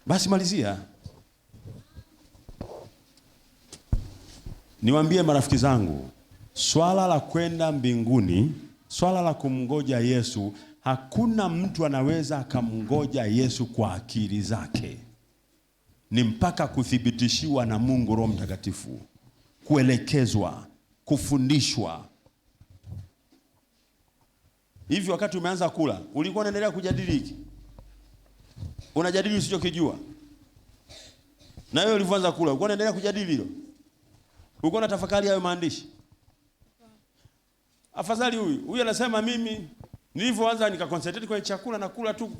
Basi malizia. Niwaambie marafiki zangu, swala la kwenda mbinguni, swala la kumngoja Yesu, hakuna mtu anaweza akamngoja Yesu kwa akili zake. Ni mpaka kuthibitishiwa na Mungu Roho Mtakatifu, kuelekezwa, kufundishwa. Hivi wakati umeanza kula, ulikuwa unaendelea kujadili hiki? Unajadili usichokijua? Na wewe ulivyoanza kula, ulikuwa unaendelea kujadili hilo? Ulikuwa unatafakari hayo maandishi? Afadhali huyu anasema mimi nilivyoanza nikaconcentrate kwa chakula na kula tu,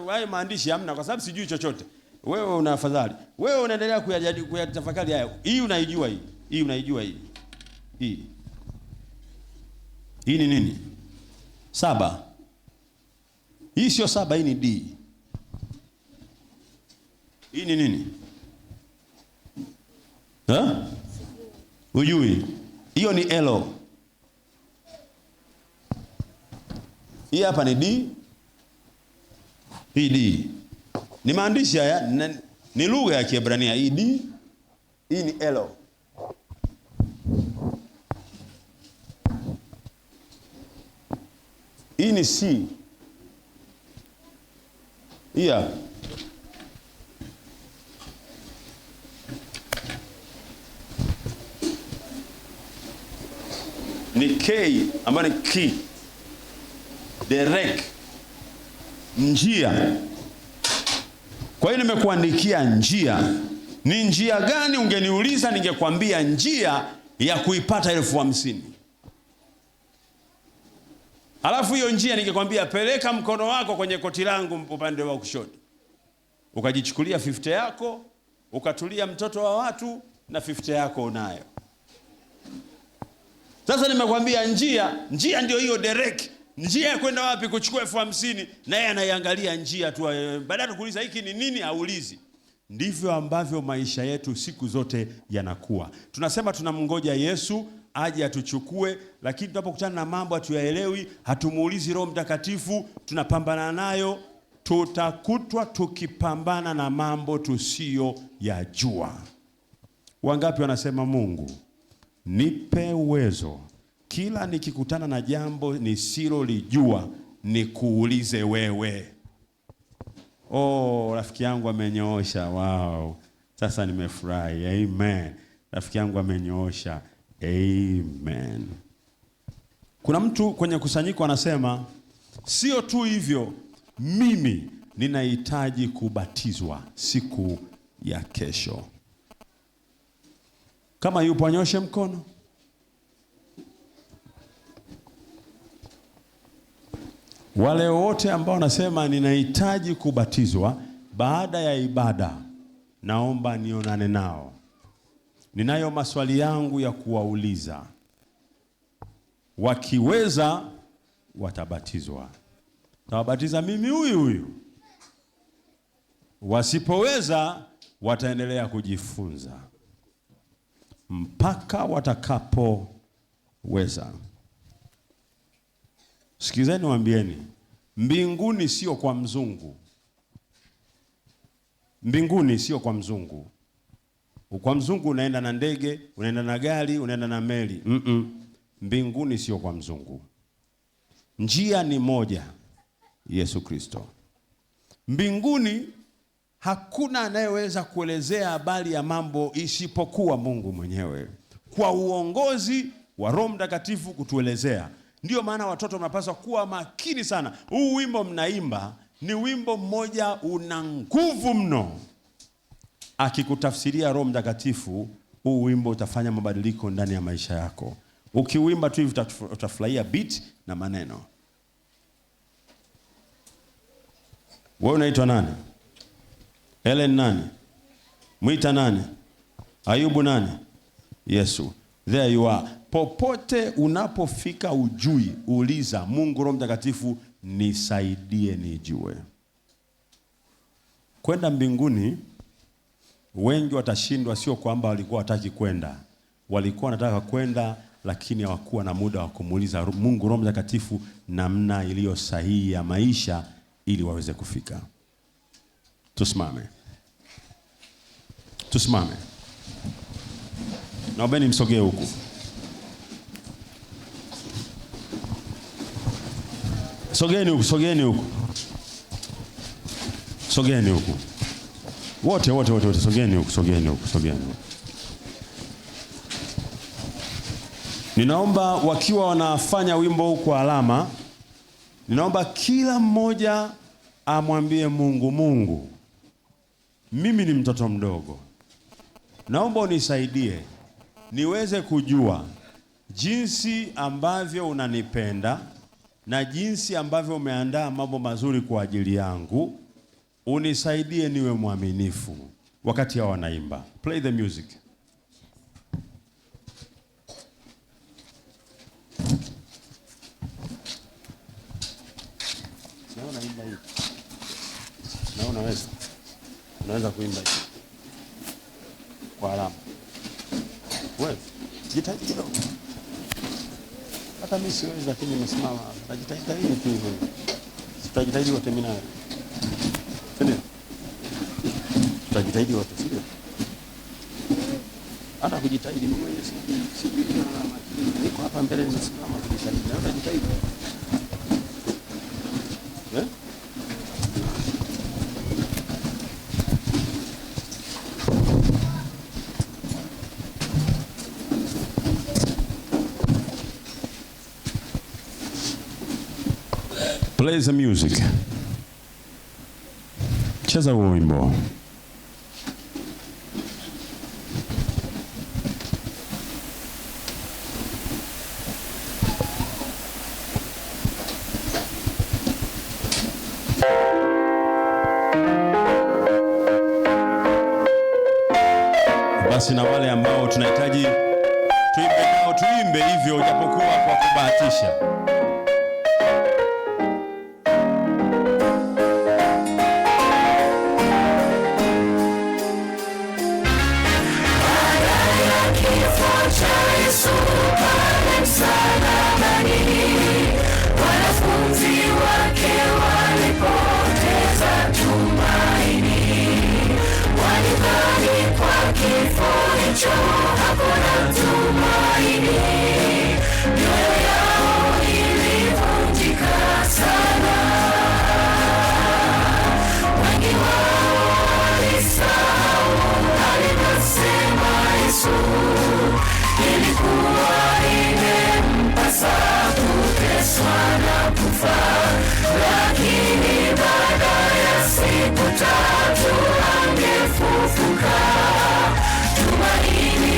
hayo maandishi hamna kwa sababu sijui chochote. Wewe una afadhali. Wewe unaendelea kuyatafakari hayo. Hii unaijua hii. Hii unaijua hii. Hii ni nini? 7. Hii sio 7, hii ni D. Hii ni nini? Ujui. Hiyo ni Elo. Hii hapa ni D. Hii D. Ni maandishi haya, ni lugha ya Kiebrania. Hii D. Hii ni Elo. Hii ni C. Hii hapa ni K, ambayo ni ki. Derek. Njia. Kwa hiyo nimekuandikia njia. Ni njia gani ungeniuliza, ningekwambia njia ya kuipata 50,000. Alafu hiyo njia ningekwambia peleka mkono wako kwenye koti langu upande wa kushoto. Ukajichukulia 50 yako, ukatulia mtoto wa watu na 50 yako unayo. Sasa nimekwambia njia ndio hiyo Derek. Njia ya kwenda wapi kuchukua 50,000, na yeye anaiangalia njia tu. Baada ya kuuliza hiki ni nini, aulizi. Ndivyo ambavyo maisha yetu siku zote yanakuwa. Tunasema tunamngoja Yesu aje atuchukue, lakini tunapokutana na mambo hatuyaelewi, hatumuulizi Roho Mtakatifu, tunapambana nayo, tutakutwa tukipambana na mambo tusiyo yajua. Wangapi wanasema Mungu, nipe uwezo kila nikikutana na jambo nisilolijua nikuulize wewe. Rafiki yangu amenyoosha. Wow. Sasa nimefurahi. Amen. Rafiki yangu amenyoosha. Amen. Kuna mtu kwenye kusanyiko anasema, sio tu hivyo, mimi ninahitaji kubatizwa siku ya kesho. Kama yupo anyoshe mkono. Wale wote ambao wanasema ninahitaji kubatizwa baada ya ibada, naomba nionane nao. Ninayo maswali yangu ya kuwauliza. Wakiweza watabatizwa. tawabatiza mimi huyu. Wasipoweza wataendelea kujifunza mpaka watakapoweza. Sikizeni waambieni, mbinguni sio kwa mzungu. Mbinguni sio kwa mzungu. Kwa mzungu unaenda na ndege, unaenda na gari, unaenda na meli. Mbinguni sio kwa mzungu. Njia ni moja, Yesu Kristo. Mbinguni hakuna anayeweza kuelezea habari ya mambo isipokuwa Mungu mwenyewe, kwa uongozi wa Roho Mtakatifu kutuelezea. Ndio maana watoto mnapaswa kuwa makini sana. Huu wimbo mnaimba ni wimbo mmoja una nguvu mno. Akikutafsiria Roho Mtakatifu, huu wimbo utafanya mabadiliko ndani ya maisha yako. Ukiwimba tu hivi utafurahia beat na maneno. Wewe unaitwa nani? Helen nani? Mwita nani? Ayubu nani? Yesu. There you are. Popote unapofika ujui, uliza Mungu Roho Mtakatifu, nisaidie nijue. Kwenda mbinguni wengi watashindwa, sio kwamba walikuwa hataki kwenda. Walikuwa wanataka kwenda, lakini hawakuwa na muda wa kumuuliza Mungu Roho Mtakatifu namna iliyo sahihi ya maisha ili waweze kufika. Tusimame. Tusimame. Naombeni msogee huku. Sogeni huku, sogeni huku. Sogeni huku. Wote sogeni huku, sogeni huku, sogeni huku. Ninaomba wakiwa wanafanya wimbo huu kwa alama, ninaomba kila mmoja amwambie Mungu, Mungu, mimi ni mtoto mdogo. Naomba unisaidie niweze kujua jinsi ambavyo unanipenda na jinsi ambavyo umeandaa mambo mazuri kwa ajili yangu. Unisaidie niwe mwaminifu. Wakati hao wanaimba, play the music. Naona imba hii. Naona unaweza kuimba hii kwa alama. Wewe jitahidi kidogo. Hata mimi siwezi, lakini nimesimama. Najitahidi tu hivyo. Tutajitahidi wote mimi nawe. Ndio. Tutajitahidi wote, sio? Hata kujitahidi mimi mwenyewe niko hapa mbele nimesimama kujitahidi. Na utajitahidi. Play the music. Cheza huo wimbo. Basi na wale ambao tunahitaji tuimbe nao tuimbe hivyo, japokuwa kwa kubahatisha. Wanafunzi wake walipoteza tumaini, walidhani kwa kifo hicho hakuna tumaini. Mioyo yao ilivunjika sana, wengi wao walisahau alivyosema Yesu. Ilikuwa imempasa kuteswa na kufa, lakini baada ya siku 3 angefufuka. Tumaini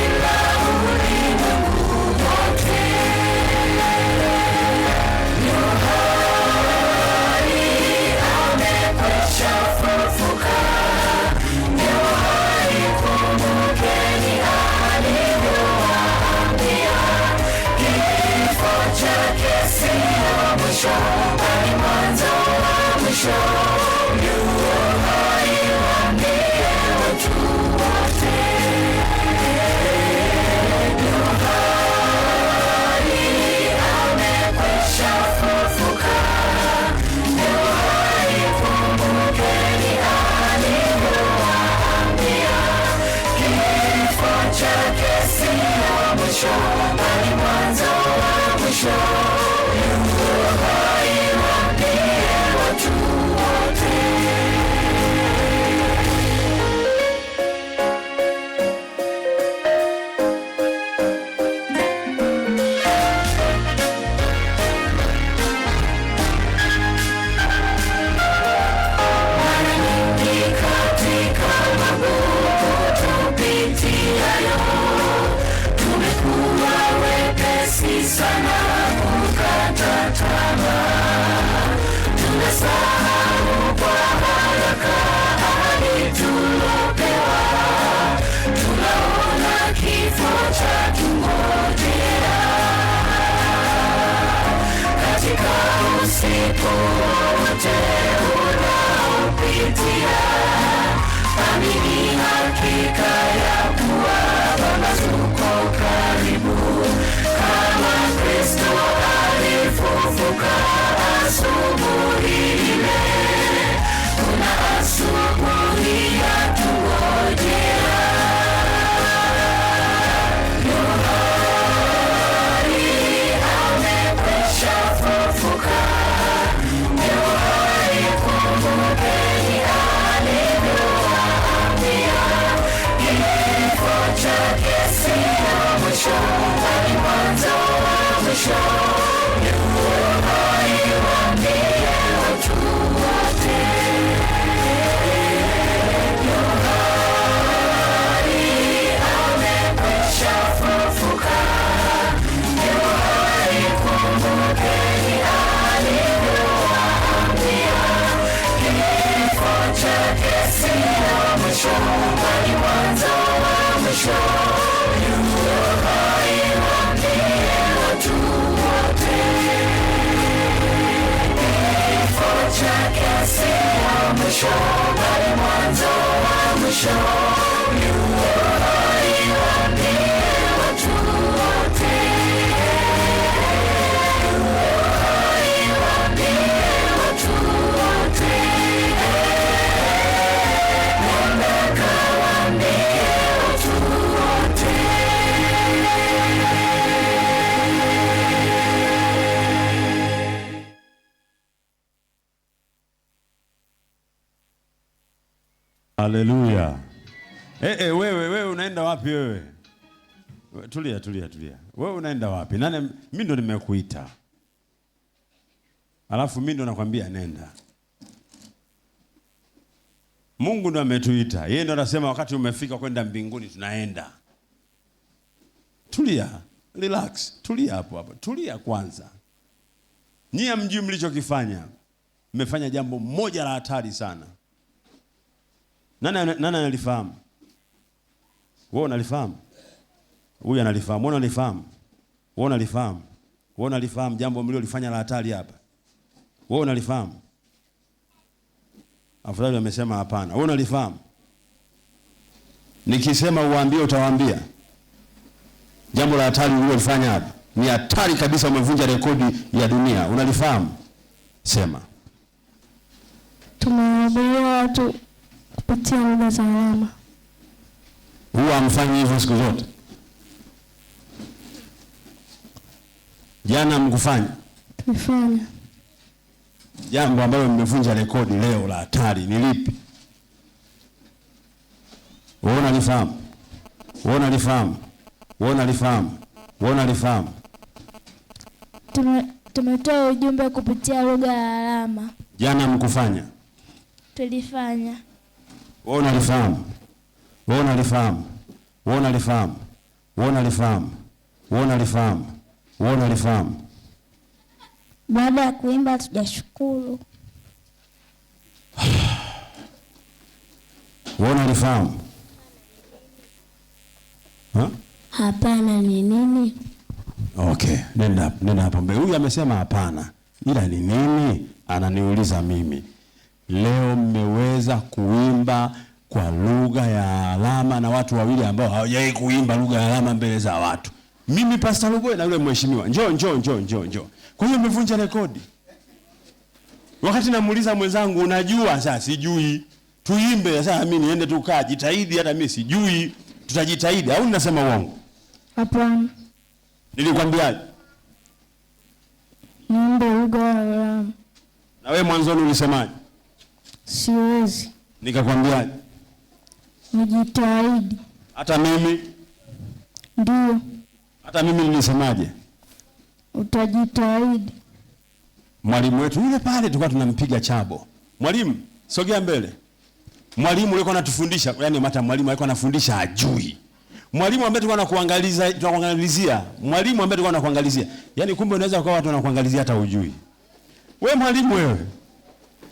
sio mwisho, bali mwanzo wa mwisho. Yu hai, waambie watu wote. Kifo chake sio mwisho, bali mwanzo wa mwisho. Yu hai, waambie watu wote. Yu hai, waambie watu wote. Nenda kawaambie watu wote. Haleluya. Wewe unaenda wapi wewe? Tulia. Wewe unaenda wapi? Nani? Mimi ndo nimekuita. Alafu mimi ndo nakwambia nenda. Mungu ndo ametuita. Yeye ndo anasema wakati umefika kwenda mbinguni tunaenda. Tulia, relax. Tulia hapo. Tulia kwanza. Nyie mjui mlichokifanya. Mmefanya jambo moja la hatari sana. Nani analifahamu? Wewe unalifahamu? Huyu analifahamu. Wewe unalifahamu? Wewe unalifahamu? Wewe unalifahamu jambo mlilofanya la hatari hapa? Wewe unalifahamu? Afadhali amesema hapana. Wewe unalifahamu? Nikisema uwaambie utawaambia. Jambo la hatari mlilofanya hapa ni hatari kabisa, umevunja rekodi ya dunia. Unalifahamu? Sema. Tumewaambia watu kupitia lugha za alama. Huwa amfanyi hivyo siku zote? Jana mkufanya? Tumefanya. Jambo ambalo mmevunja rekodi leo la hatari ni lipi? Wewe unalifahamu? Wewe unalifahamu? Wewe unalifahamu? Wewe unalifahamu? Tumetoa ujumbe kupitia lugha ya alama. Jana mkufanya? Tulifanya. Wewe unalifahamu? Wewe unalifahamu? Wewe unalifahamu? Wewe unalifahamu? Wewe unalifahamu? Wewe unalifahamu? Baada ya kuimba tujashukuru. Wewe unalifahamu? Hapana ni nini? Okay, nenda hapo mbele. Huyu amesema hapana. Ila ni nini? Ananiuliza mimi. Leo mmeweza kuimba kwa lugha ya alama na watu wawili ambao hawajawahi kuimba lugha ya alama mbele za watu. Mimi Pastor Lugoe na yule mheshimiwa. Njoo. Kwa hiyo mmevunja rekodi. Wakati namuuliza mwenzangu unajua? Sasa sijui. Tuimbe sasa, mimi niende tukaa jitahidi, hata mimi sijui. Tutajitahidi au ninasema uongo? Hapana. Nilikwambiaje? Niimbe lugha ya alama. Na wewe mwanzoni ulisemaje? Siwezi. Nikakwambiaje? Nijitahidi. Hata mimi? Ndio. Hata mimi nilisemaje? Utajitahidi. Mwalimu wetu yule pale tulikuwa tunampiga chabo. Mwalimu, sogea mbele. Mwalimu alikuwa anatufundisha, yani hata mwalimu alikuwa anafundisha ajui. Mwalimu ambaye tulikuwa tunakuangalizia, mwalimu ambaye tulikuwa tunakuangalizia. Yani kumbe unaweza kwa watu wanakuangalizia hata ujui. Wewe mwalimu wewe.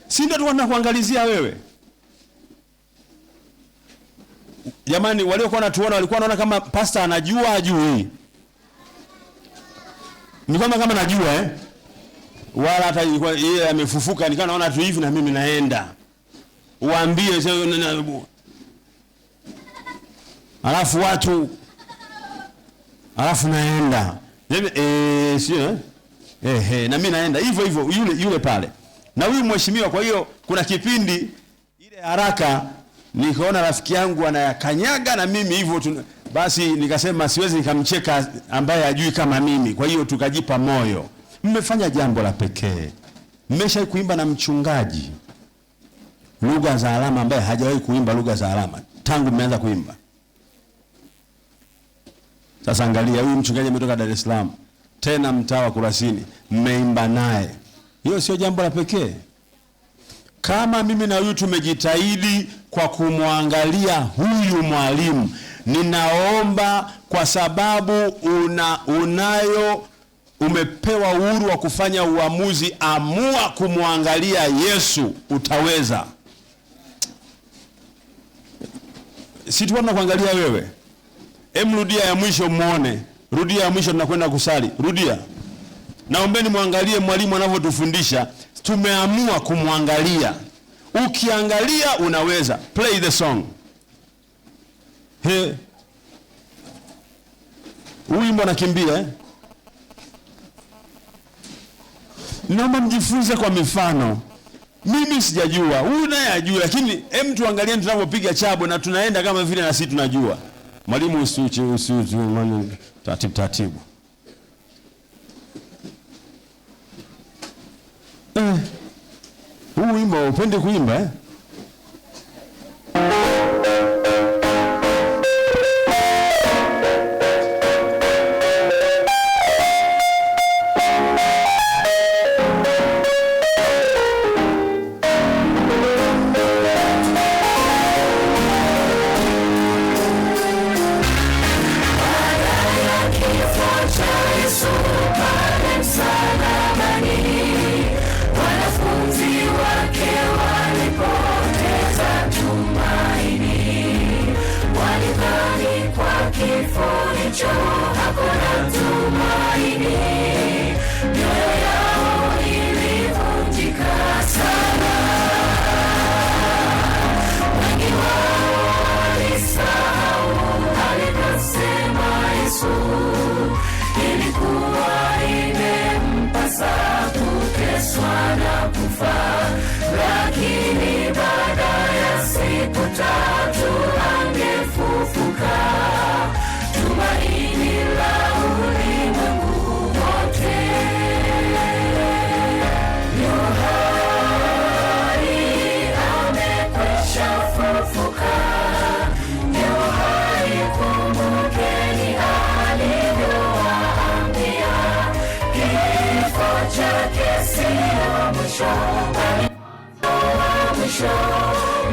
Si ndio tulikuwa tunakuangalizia wewe? Jamani, waliokuwa wanatuona walikuwa wanaona kama pastor anajua ajui. Ni kama najua wala hata yeye amefufuka, nikawa naona tu hivi na mimi naenda. Uambie alafu watu alafu naenda. Sio na mimi naenda hivyo yule pale. Na huyu mheshimiwa, kwa hiyo kuna kipindi ile haraka nikaona rafiki yangu anayakanyaga na mimi hivyo basi nikasema siwezi nikamcheka ambaye hajui kama mimi. Kwa hiyo tukajipa moyo. Mmefanya jambo la pekee. Mmesha kuimba na mchungaji lugha za alama ambaye hajawahi kuimba lugha za alama tangu mmeanza kuimba. Sasa angalia, huyu mchungaji ametoka Dar es Salaam, tena mtaa wa Kurasini, mmeimba naye. Hiyo sio jambo la pekee? Kama mimi na huyu tumejitahidi kwa kumwangalia huyu mwalimu, ninaomba kwa sababu umepewa uhuru wa kufanya uamuzi, amua kumwangalia Yesu, utaweza. si tuona kuangalia wewe. Rudia ya mwisho muone. Rudia ya mwisho tunakwenda kusali. Rudia. Naombeni muangalie mwalimu anavyotufundisha. Tumeamua kumwangalia. Ukiangalia unaweza. Play the song. He. Wimbo nakimbia Naomba mjifunze kwa mifano. Mimi sijajua, huyu naye ajua, lakini tuangalie tunavyopiga chabo na tunaenda kama vile na sisi tunajua. Mwalimu usiuche taratibu. Huu wimbo upende kuimba Hakuna tumaini, mioyo yao ilivunjika sana. Wengi wao walisahau alivyosema Yesu, ilikuwa imempasa kuteswa na kufa, lakini baada ya siku 3 angefufuka. Tumaini la ulimwengu wote. Yohari amekwisha fufuka. Yohari, kumbukeni alivyowaambia, kifo chake sio mwisho, bali mwisho.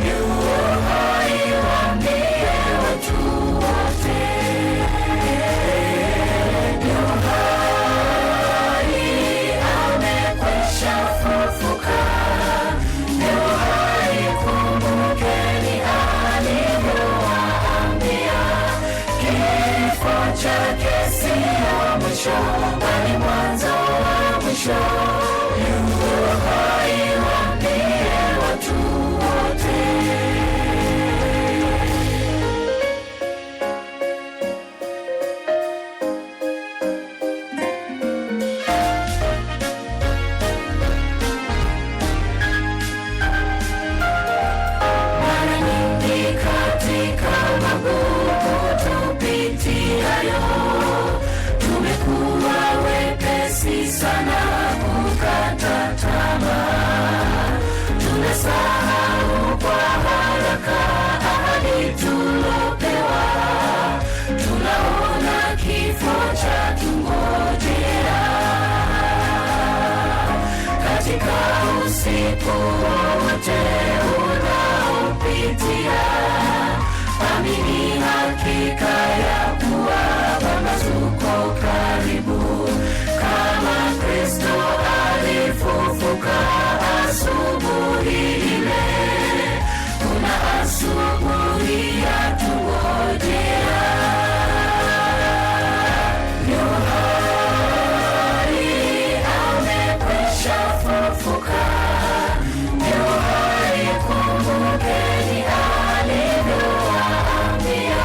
Yohari, waambie watu wote. Bali mwanzo wa mwisho. Yohari, waambie watu wote. Mara nyingi katika magumu tupitiayo, tumekuwa wepesi sana kukata tamaa. Tunasahau kwa haraka ahadi tulopewa. Tunaona kifo cha tungojea. Katika usiku wote unaopitia, amini hakika ya kuwa pambazuko karibu. Kama Kristo alifufuka asubuhi ile, kuna asubuhi ya tungojea. Yohari amekwisha fufuka. Yohari, kumbukeni alivyowaambia,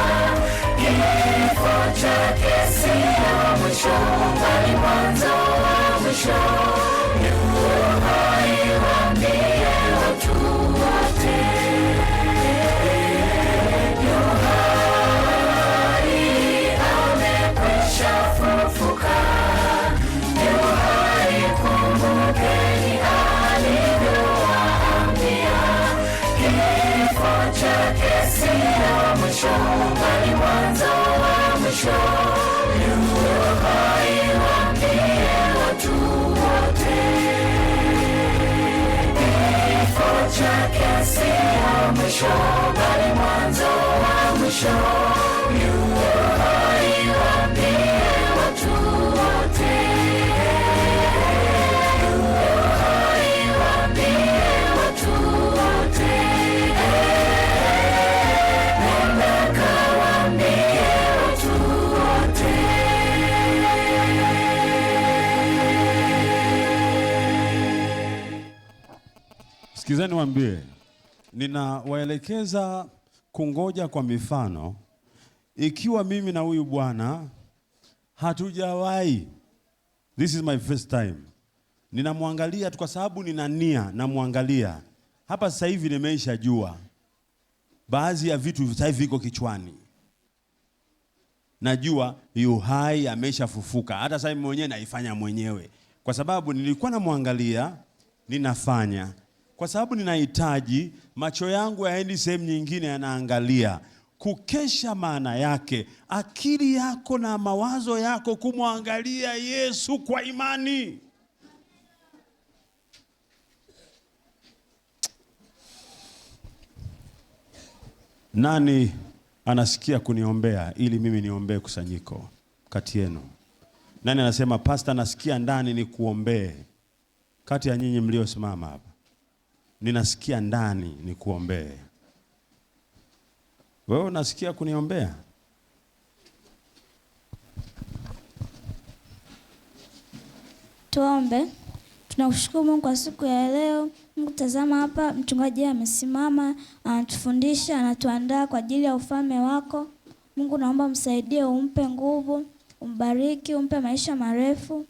kifo chake sio mwisho, bali mwanzo wa mwisho. Yohari, waambie watu wote. Yohari amekwisha fufuka. Yohari, kumbukeni alivyowaambia, kifo chake sio mwisho, bali mwanzo wa mwisho. Yohari, waambie watu wote. Kifo chake sio mwisho, bali mwanzo wa mwisho. Yohari, waambie watu wote. Yohari, waambie watu wote. Nenda Sikizeni waambie. Ninawaelekeza kungoja kwa mifano. Ikiwa mimi na huyu bwana hatujawahi, this is my first time, ninamwangalia tu kwa sababu nina nia, namwangalia. Hapa sasa hivi nimeisha jua baadhi ya vitu sasa hivi viko kichwani. Najua yu hai, ameshafufuka. Hata sasa mwenyewe naifanya mwenyewe. Kwa sababu nilikuwa namwangalia, ninafanya. Kwa sababu ninahitaji macho yangu yaendi sehemu nyingine, yanaangalia. Kukesha maana yake akili yako na mawazo yako kumwangalia Yesu kwa imani. Nani anasikia kuniombea ili mimi niombee kusanyiko kati yenu? Nani anasema pastor, nasikia ndani ni kuombee? Kati ya nyinyi mliosimama hapa, ninasikia ndani ni kuombee. Wewe unasikia kuniombea? Tuombe. Tunakushukuru Mungu kwa siku ya leo. Mungu, tazama hapa mchungaji amesimama, anatufundisha, anatuandaa kwa ajili ya ufalme wako. Mungu, naomba msaidie, umpe nguvu, umbariki, umpe maisha marefu.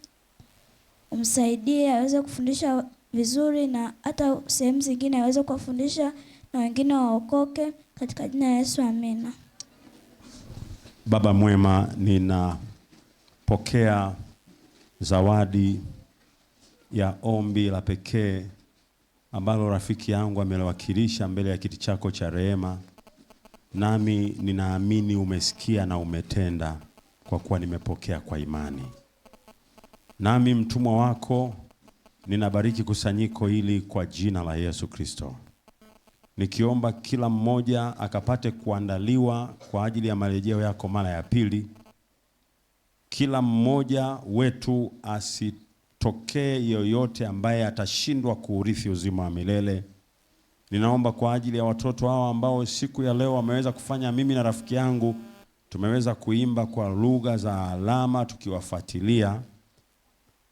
Umsaidie aweze kufundisha vizuri, na hata sehemu zingine aweze kuwafundisha na wengine waokoke, katika jina la Yesu, amina. Baba mwema, ninapokea zawadi ya ombi la pekee ambalo rafiki yangu ameliwakilisha mbele ya kiti chako cha rehema. Nami ninaamini umesikia na umetenda, kwa kuwa nimepokea kwa imani. Nami mtumwa wako ninabariki kusanyiko hili kwa jina la Yesu Kristo, nikiomba kila mmoja akapate kuandaliwa kwa ajili ya marejeo yako mara ya pili. Kila mmoja wetu asitokee yoyote ambaye atashindwa kuurithi uzima wa milele. Ninaomba kwa ajili ya watoto hao ambao siku ya leo wameweza kufanya, mimi na rafiki yangu tumeweza kuimba kwa lugha za alama tukiwafuatilia.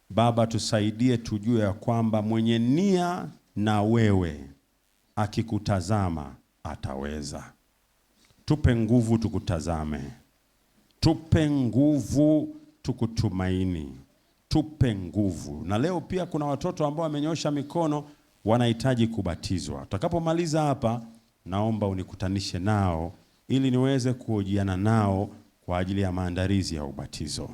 Baba, tusaidie tujue ya kwamba mwenye nia na wewe akikutazama ataweza. Tupe nguvu tukutazame. Tupe nguvu tukutumaini. Tupe nguvu. Na leo pia kuna watoto ambao wamenyosha mikono, wanahitaji kubatizwa. Tutakapomaliza hapa, naomba unikutanishe nao ili niweze kuhojiana nao kwa ajili ya maandalizi ya ubatizo.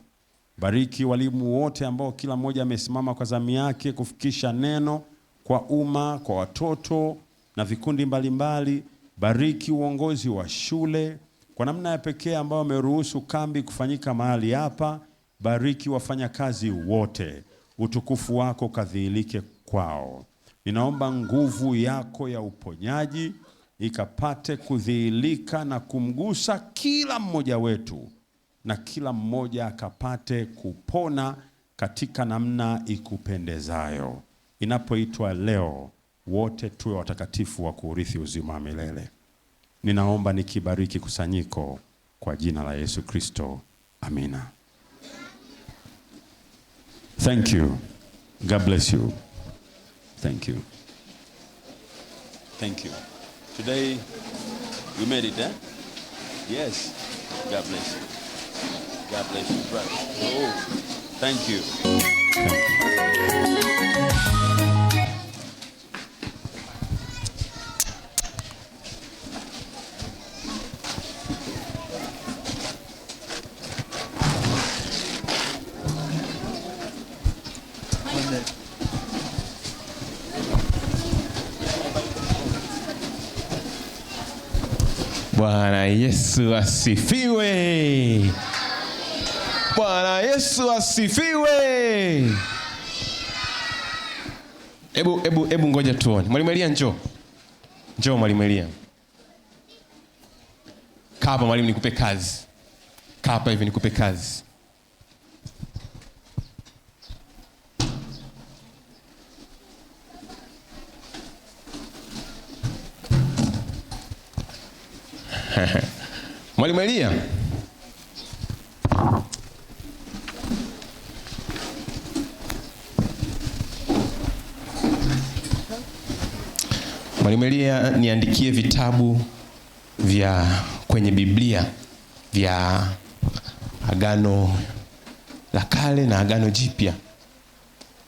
Bariki walimu wote ambao kila mmoja amesimama kwa zamu yake kufikisha neno kwa umma, kwa watoto na vikundi mbalimbali. Bariki uongozi wa shule kwa namna ya pekee ambao wameruhusu kambi kufanyika mahali hapa. Bariki wafanyakazi wote, utukufu wako kadhihirike kwao. Ninaomba nguvu yako ya uponyaji ikapate kudhihirika na kumgusa kila mmoja wetu, na kila mmoja akapate kupona katika namna ikupendezayo. Inapoitwa leo, wote tuwe watakatifu wa kuurithi uzima wa milele. Ninaomba nikibariki kusanyiko kwa jina la Yesu Kristo. Amina. Thank you. God bless you. Thank you. Thank you. Today you made it, eh? Yes. God bless you. God bless you, brother. Oh, thank you. Thank you. Bwana Yesu asifiwe. Bwana Yesu asifiwe. Ebu ngoja tuone. Mwalimu Elia, njoo. Njoo Mwalimu Elia. Kaa hapa mwalimu, nikupe kazi. Kaa hapa hivi nikupe kazi. Mwalimu Elia. Mwalimu Elia, niandikie vitabu vya kwenye Biblia vya Agano la Kale na Agano Jipya.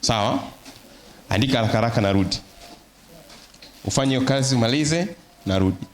Sawa? Andika haraka haraka, narudi. Ufanye hiyo kazi, umalize, narudi.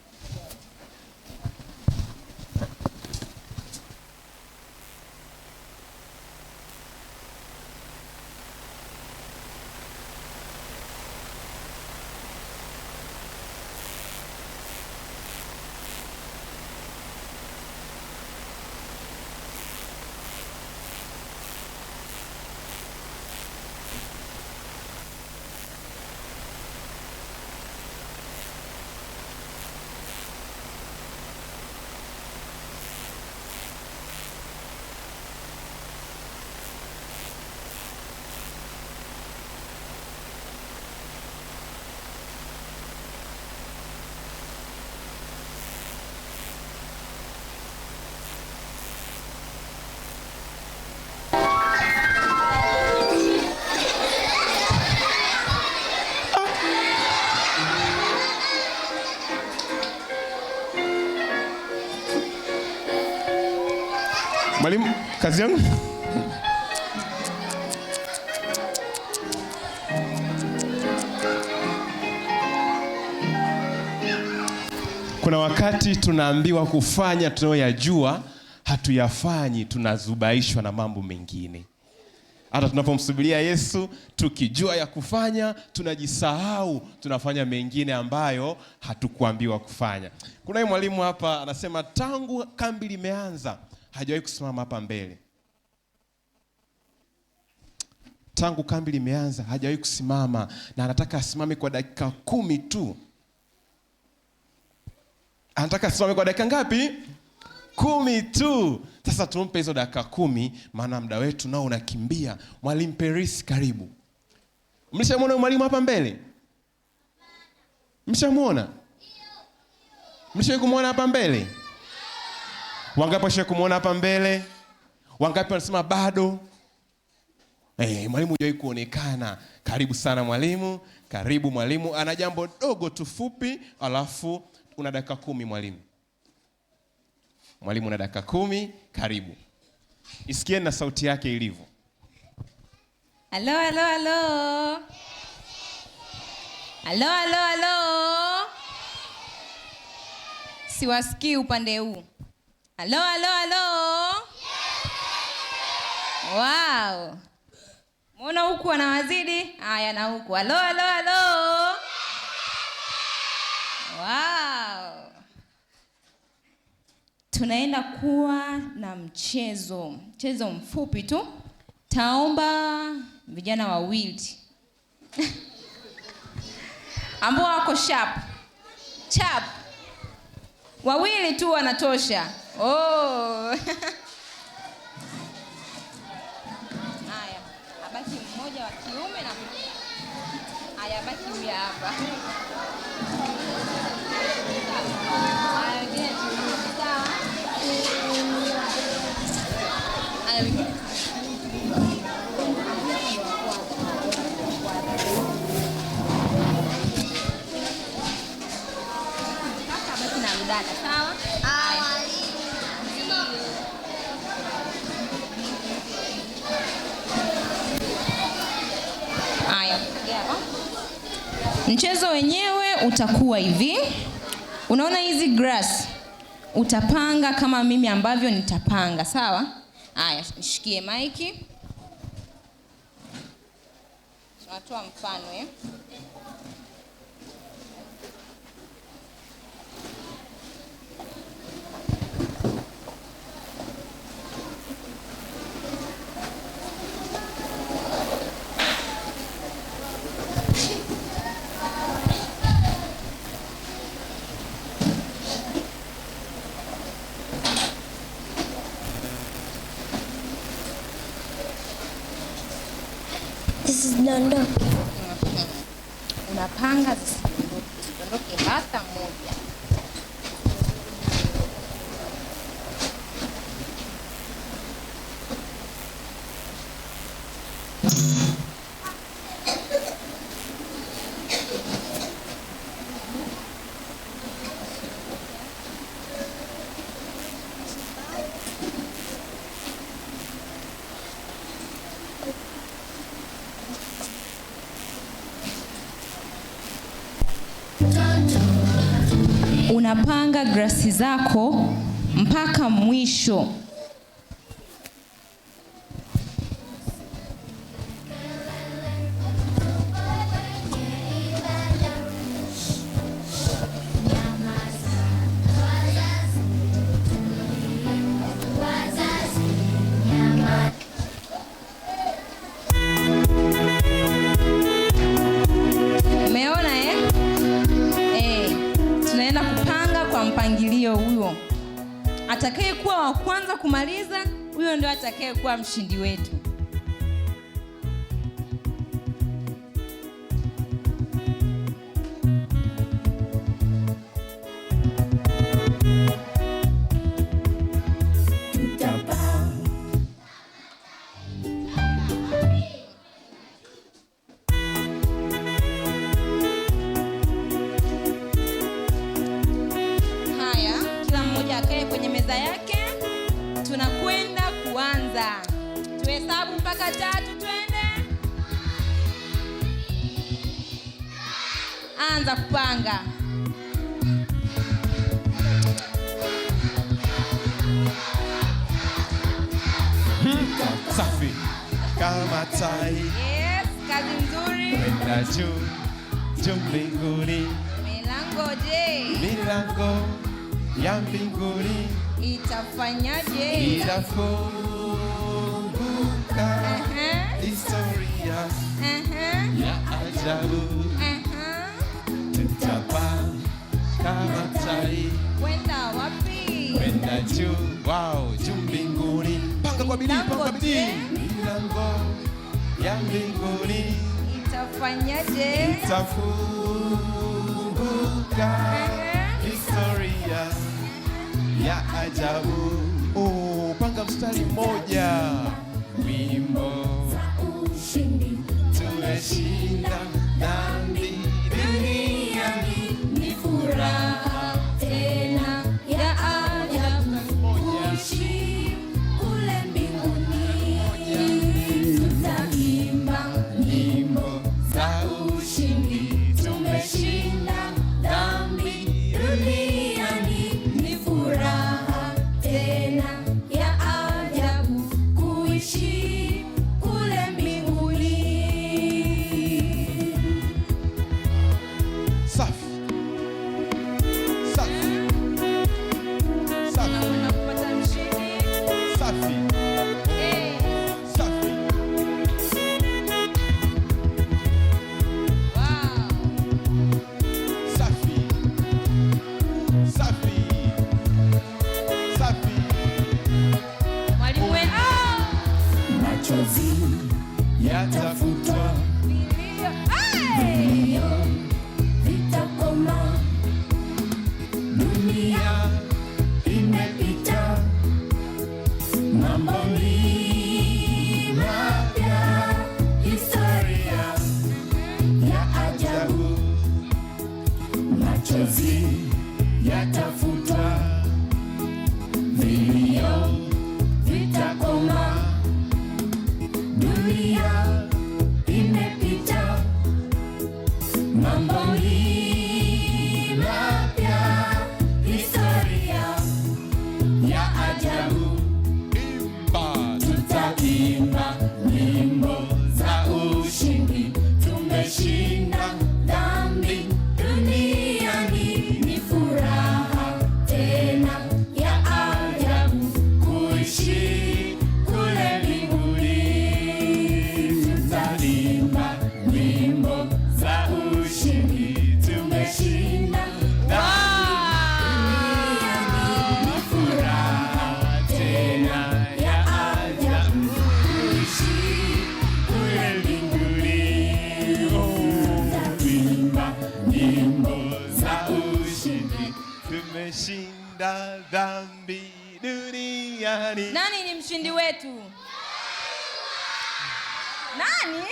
Mwalimu, kazi yangu. Kuna wakati tunaambiwa kufanya tunayoyajua, hatuyafanyi, tunazubaishwa na mambo mengine. Hata tunapomsubiria Yesu, tukijua ya kufanya, tunajisahau, tunafanya mengine ambayo hatukuambiwa kufanya. Kuna yule mwalimu hapa anasema tangu kambi limeanza hajawahi kusimama hapa mbele. Tangu kambi limeanza hajawahi kusimama, na anataka asimame kwa dakika 10 tu. Anataka asimame kwa dakika ngapi? 10 tu. Sasa tumpe hizo dakika 10, maana muda wetu nao unakimbia. Mwalimu Peris, karibu. Mlishamuona mwalimu hapa mbele? Mlishamuona? Mlishawahi kumuona hapa mbele? Wangapi washawahi kumuona hapa mbele? Wangapi wanasema bado? Mwalimu hujawahi kuonekana. Karibu sana mwalimu. Karibu mwalimu. Ana jambo dogo tu fupi, alafu una dakika 10 mwalimu. Mwalimu una dakika 10, karibu. Isikieni na sauti yake ilivyo. Halo, halo, halo. Halo, halo, halo. Siwasikii upande huu. Halo, halo, halo. Wow. Muona huku anawazidi? Haya, na huku. Halo, halo, halo. Wow. Tunaenda kuwa na mchezo mfupi tu. Taomba vijana wawili ambao wako sharp. Wawili tu wanatosha. Haya, abaki mmoja wa kiume na haya, abaki huyu hapa. Haya, wengine sawa. Haya, wengine dada, sawa? Haya, mchezo wenyewe utakuwa hivi. Unaona hizi grass? Utapanga kama mimi ambavyo nitapanga, sawa? Haya, nishikie maiki. Tunatoa mfano Zidondoke. Unapanga zidondoke hata moja. unapanga grasi zako mpaka mwisho. Tunaenda kupanga kwa mpangilio huo. Atakayekuwa wa kwanza kumaliza, huyo ndio atakayekuwa mshindi wetu. Kwenye meza yake, tunakwenda kuanza. Tuhesabu mpaka 3, twende. Anza kupanga. Safi kama tai. Yes, kazi nzuri. Kwenda juu mbinguni. Milango je? Milango ya mbinguni itafanyaje? Itafunguka. Historia ya ajabu. Tutapaa kama tai. Kwenda wapi? Kwenda juu. Wow, juu mbinguni. Panga kwa bidii, panga kwa bidii. Milango ya mbinguni itafanyaje? Itafunguka. Historia ya ajabu. Oh, panga mstari mmoja. Wimbo ushindi, tumeshinda dhambi duniani, ni furaha tena ya ajabu kuishi kule mbinguni. Tutaimba nyimbo za ushindi, tumeshinda dhambi duniani, ni furaha tena ya ajabu kuishi kule mbinguni. Safi. Safi. Safi. Unapata mshindi. Safi. Safi. Wow. Safi. Safi. Safi. Mwalimu wewe. Machozi yatafutwa. Vilio. Vitakoma. Dunia imepita. Mambo ni mapya. Historia ya ajabu. Machozi yatafutwa. Vilio vitakoma. Dunia imepita. Mambo ni mapya. Historia ya ajabu. Tutaimba nyimbo za ushindi, tumeshinda dhambi duniani, ni furaha tena ya ajabu kuishi kule mbinguni. Tutaimba nyimbo za ushindi, tumeshinda dhambi duniani, ni furaha tena ya ajabu kuishi kule mbinguni. Tutaimba nyimbo za ushindi, tumeshinda dhambi duniani. Nani ni mshindi wetu? Nani?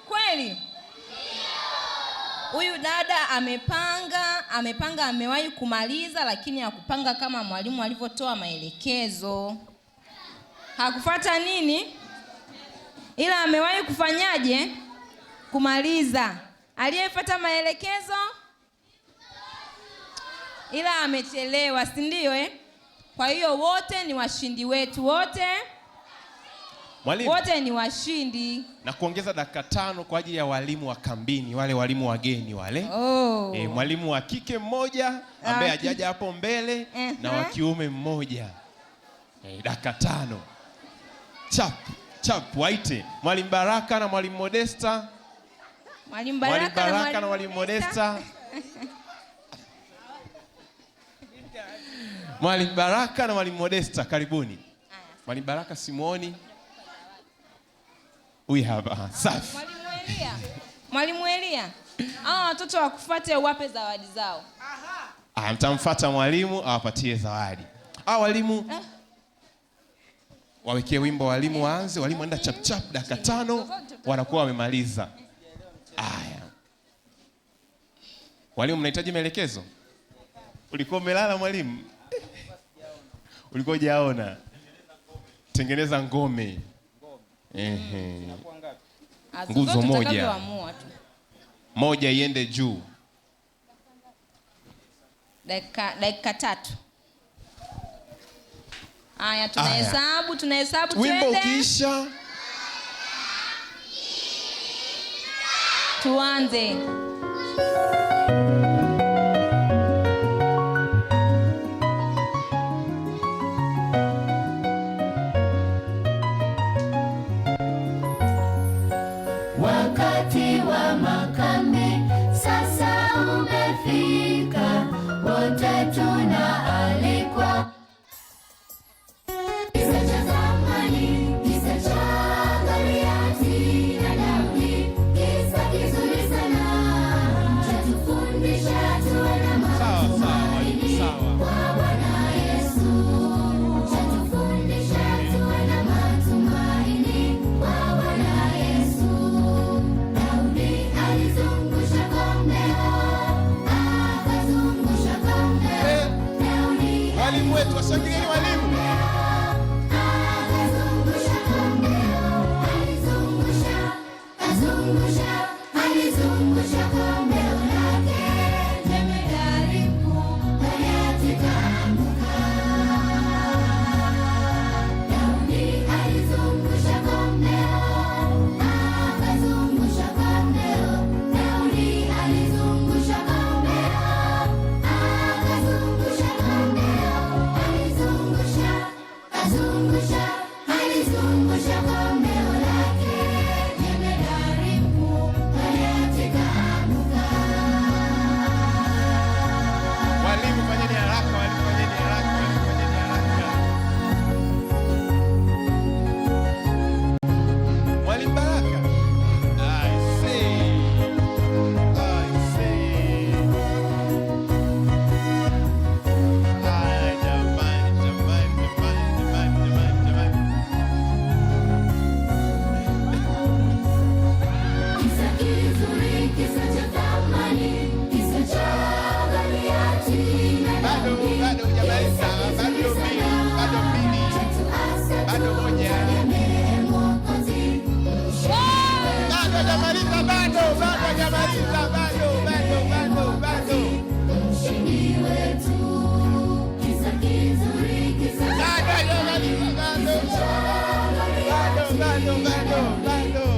Kweli? Huyu dada amepanga amewahi kumaliza, lakini hakupanga kama mwalimu alivyotoa maelekezo. Hakufuata nini? Ila amewahi kufanyaje? Kumaliza. Aliyefuata maelekezo ila amechelewa, si ndio eh? Kwa hiyo wote ni washindi wetu, wote ni washindi. Na kuongeza dakika 5 kwa ajili ya walimu wa kambini, wale walimu wageni wale. Mwalimu wa kike mmoja ambaye hajaja hapo mbele na wa kiume mmoja. Dakika 5. Chap waite Mwalimu Baraka na Mwalimu Modesta. Mwalimu Baraka na Mwalimu Modesta. Mwalimu Baraka na Mwalimu Modesta, karibuni. Mwalimu Baraka simuoni. Huyu hapa. Safi. Mwalimu Elia. Watoto wakufuate uwape zawadi zao. Mtamfuata mwalimu awapatie zawadi. Walimu wawekee wimbo, walimu waanze, walimu waenda chap dakika 5 wanakuwa wamemaliza. Walimu mnahitaji maelekezo? Ulikuwa umelala mwalimu? Ulikuwa hujaona? Tengeneza ngome. Nguzo moja iende juu. Dakika 3. Haya, tunahesabu wimbo ukiisha tuanze. Wakati wa makambi sasa umefika, wote tunaalikwa. Kisa cha zamani, kisa cha Goliathi na Daudi, kisa kizuri sana, chatufundisha tuwe na matumaini kwa Bwana Yesu. Chatufundisha tuwe na matumaini kwa Bwana Yesu. Daudi alizungusha kombeo, akazungusha kombeo. Daudi walimu wetu washangilie walimu. akazungusha kombeo, alizungusha kombeo lake. Jemedari mkuu Goliathi kaanguka. Daudi alizungusha kombeo, akazungusha kombeo. Daudi alizungusha kombeo, akazungusha kombeo. Alizungusha kombeo lake. Jemedari mkuu Goliathi kaanguka. Walimu fanyeni haraka, walimu fanyeni haraka, walimu fanyeni haraka. Mwalimu Baraka. I say. Jamani. Kisa kizuri, kisa cha thamani, kisa cha Goliathi na Daudi. Bado hujamaliza, bado mbili. Bado moja. Bado hujamaliza, bado. Mshindi wetu. Kisa kizuri, kisa cha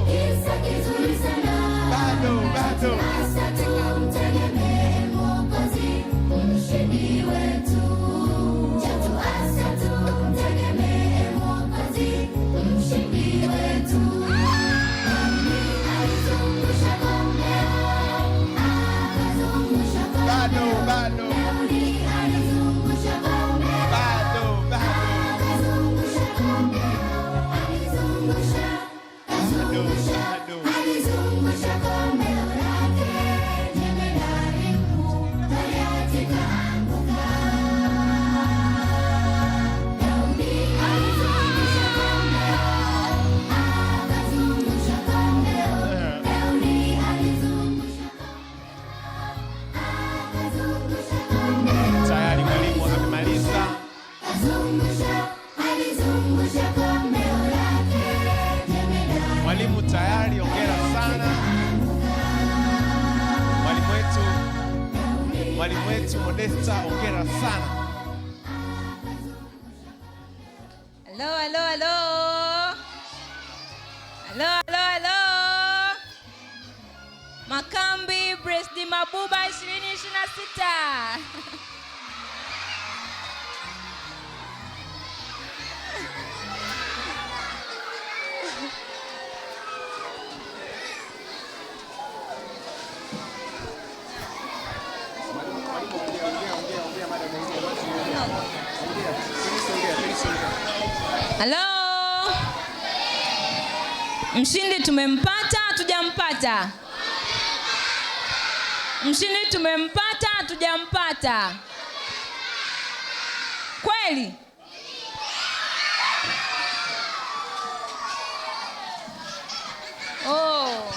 kisa kizuri sana. Sasa tumtegemee Mwokozi, mshindi wetu. Sasa tumtegemee Mwokozi, mshindi wetu. Daudi alizungusha kombeo, akazungusha kombeo. Daudi alizungusha kombeo, akazungusha kombeo. Alizungusha kombeo lake. Jemedari mkuu Goliathi kaanguka. Daudi alizungusha kombeo, akazungusha kombeo. Daudi alizungusha kombeo, akazungusha kombeo. Mwalimu wetu Modesta, hongera sana. Hello, hello, hello. Hello, hello, hello. Makambi Presdi Mabuba 2026. Hello. Mshindi tumempata, hatujampata? Mshindi tumempata, hatujampata? Kweli? Oh.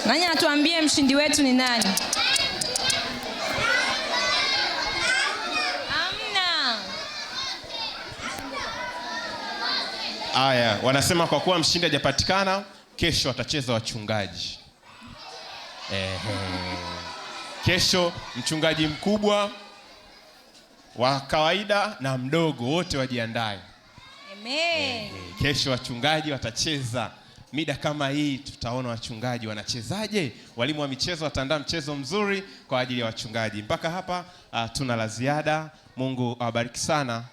Nani atuambie mshindi wetu ni nani? Amna. Aya, wanasema kwa kuwa mshindi hajapatikana, kesho watacheza wachungaji. Kesho mchungaji mkubwa, wa kawaida na mdogo wote wajiandae. Amen. Kesho wachungaji watacheza. Mida kama hii tutaona wachungaji wanachezaje. Walimu wa michezo wataandaa mchezo mzuri kwa ajili ya wachungaji. Mpaka hapa tuna la ziada. Mungu awabariki sana.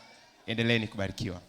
Endeleeni kubarikiwa.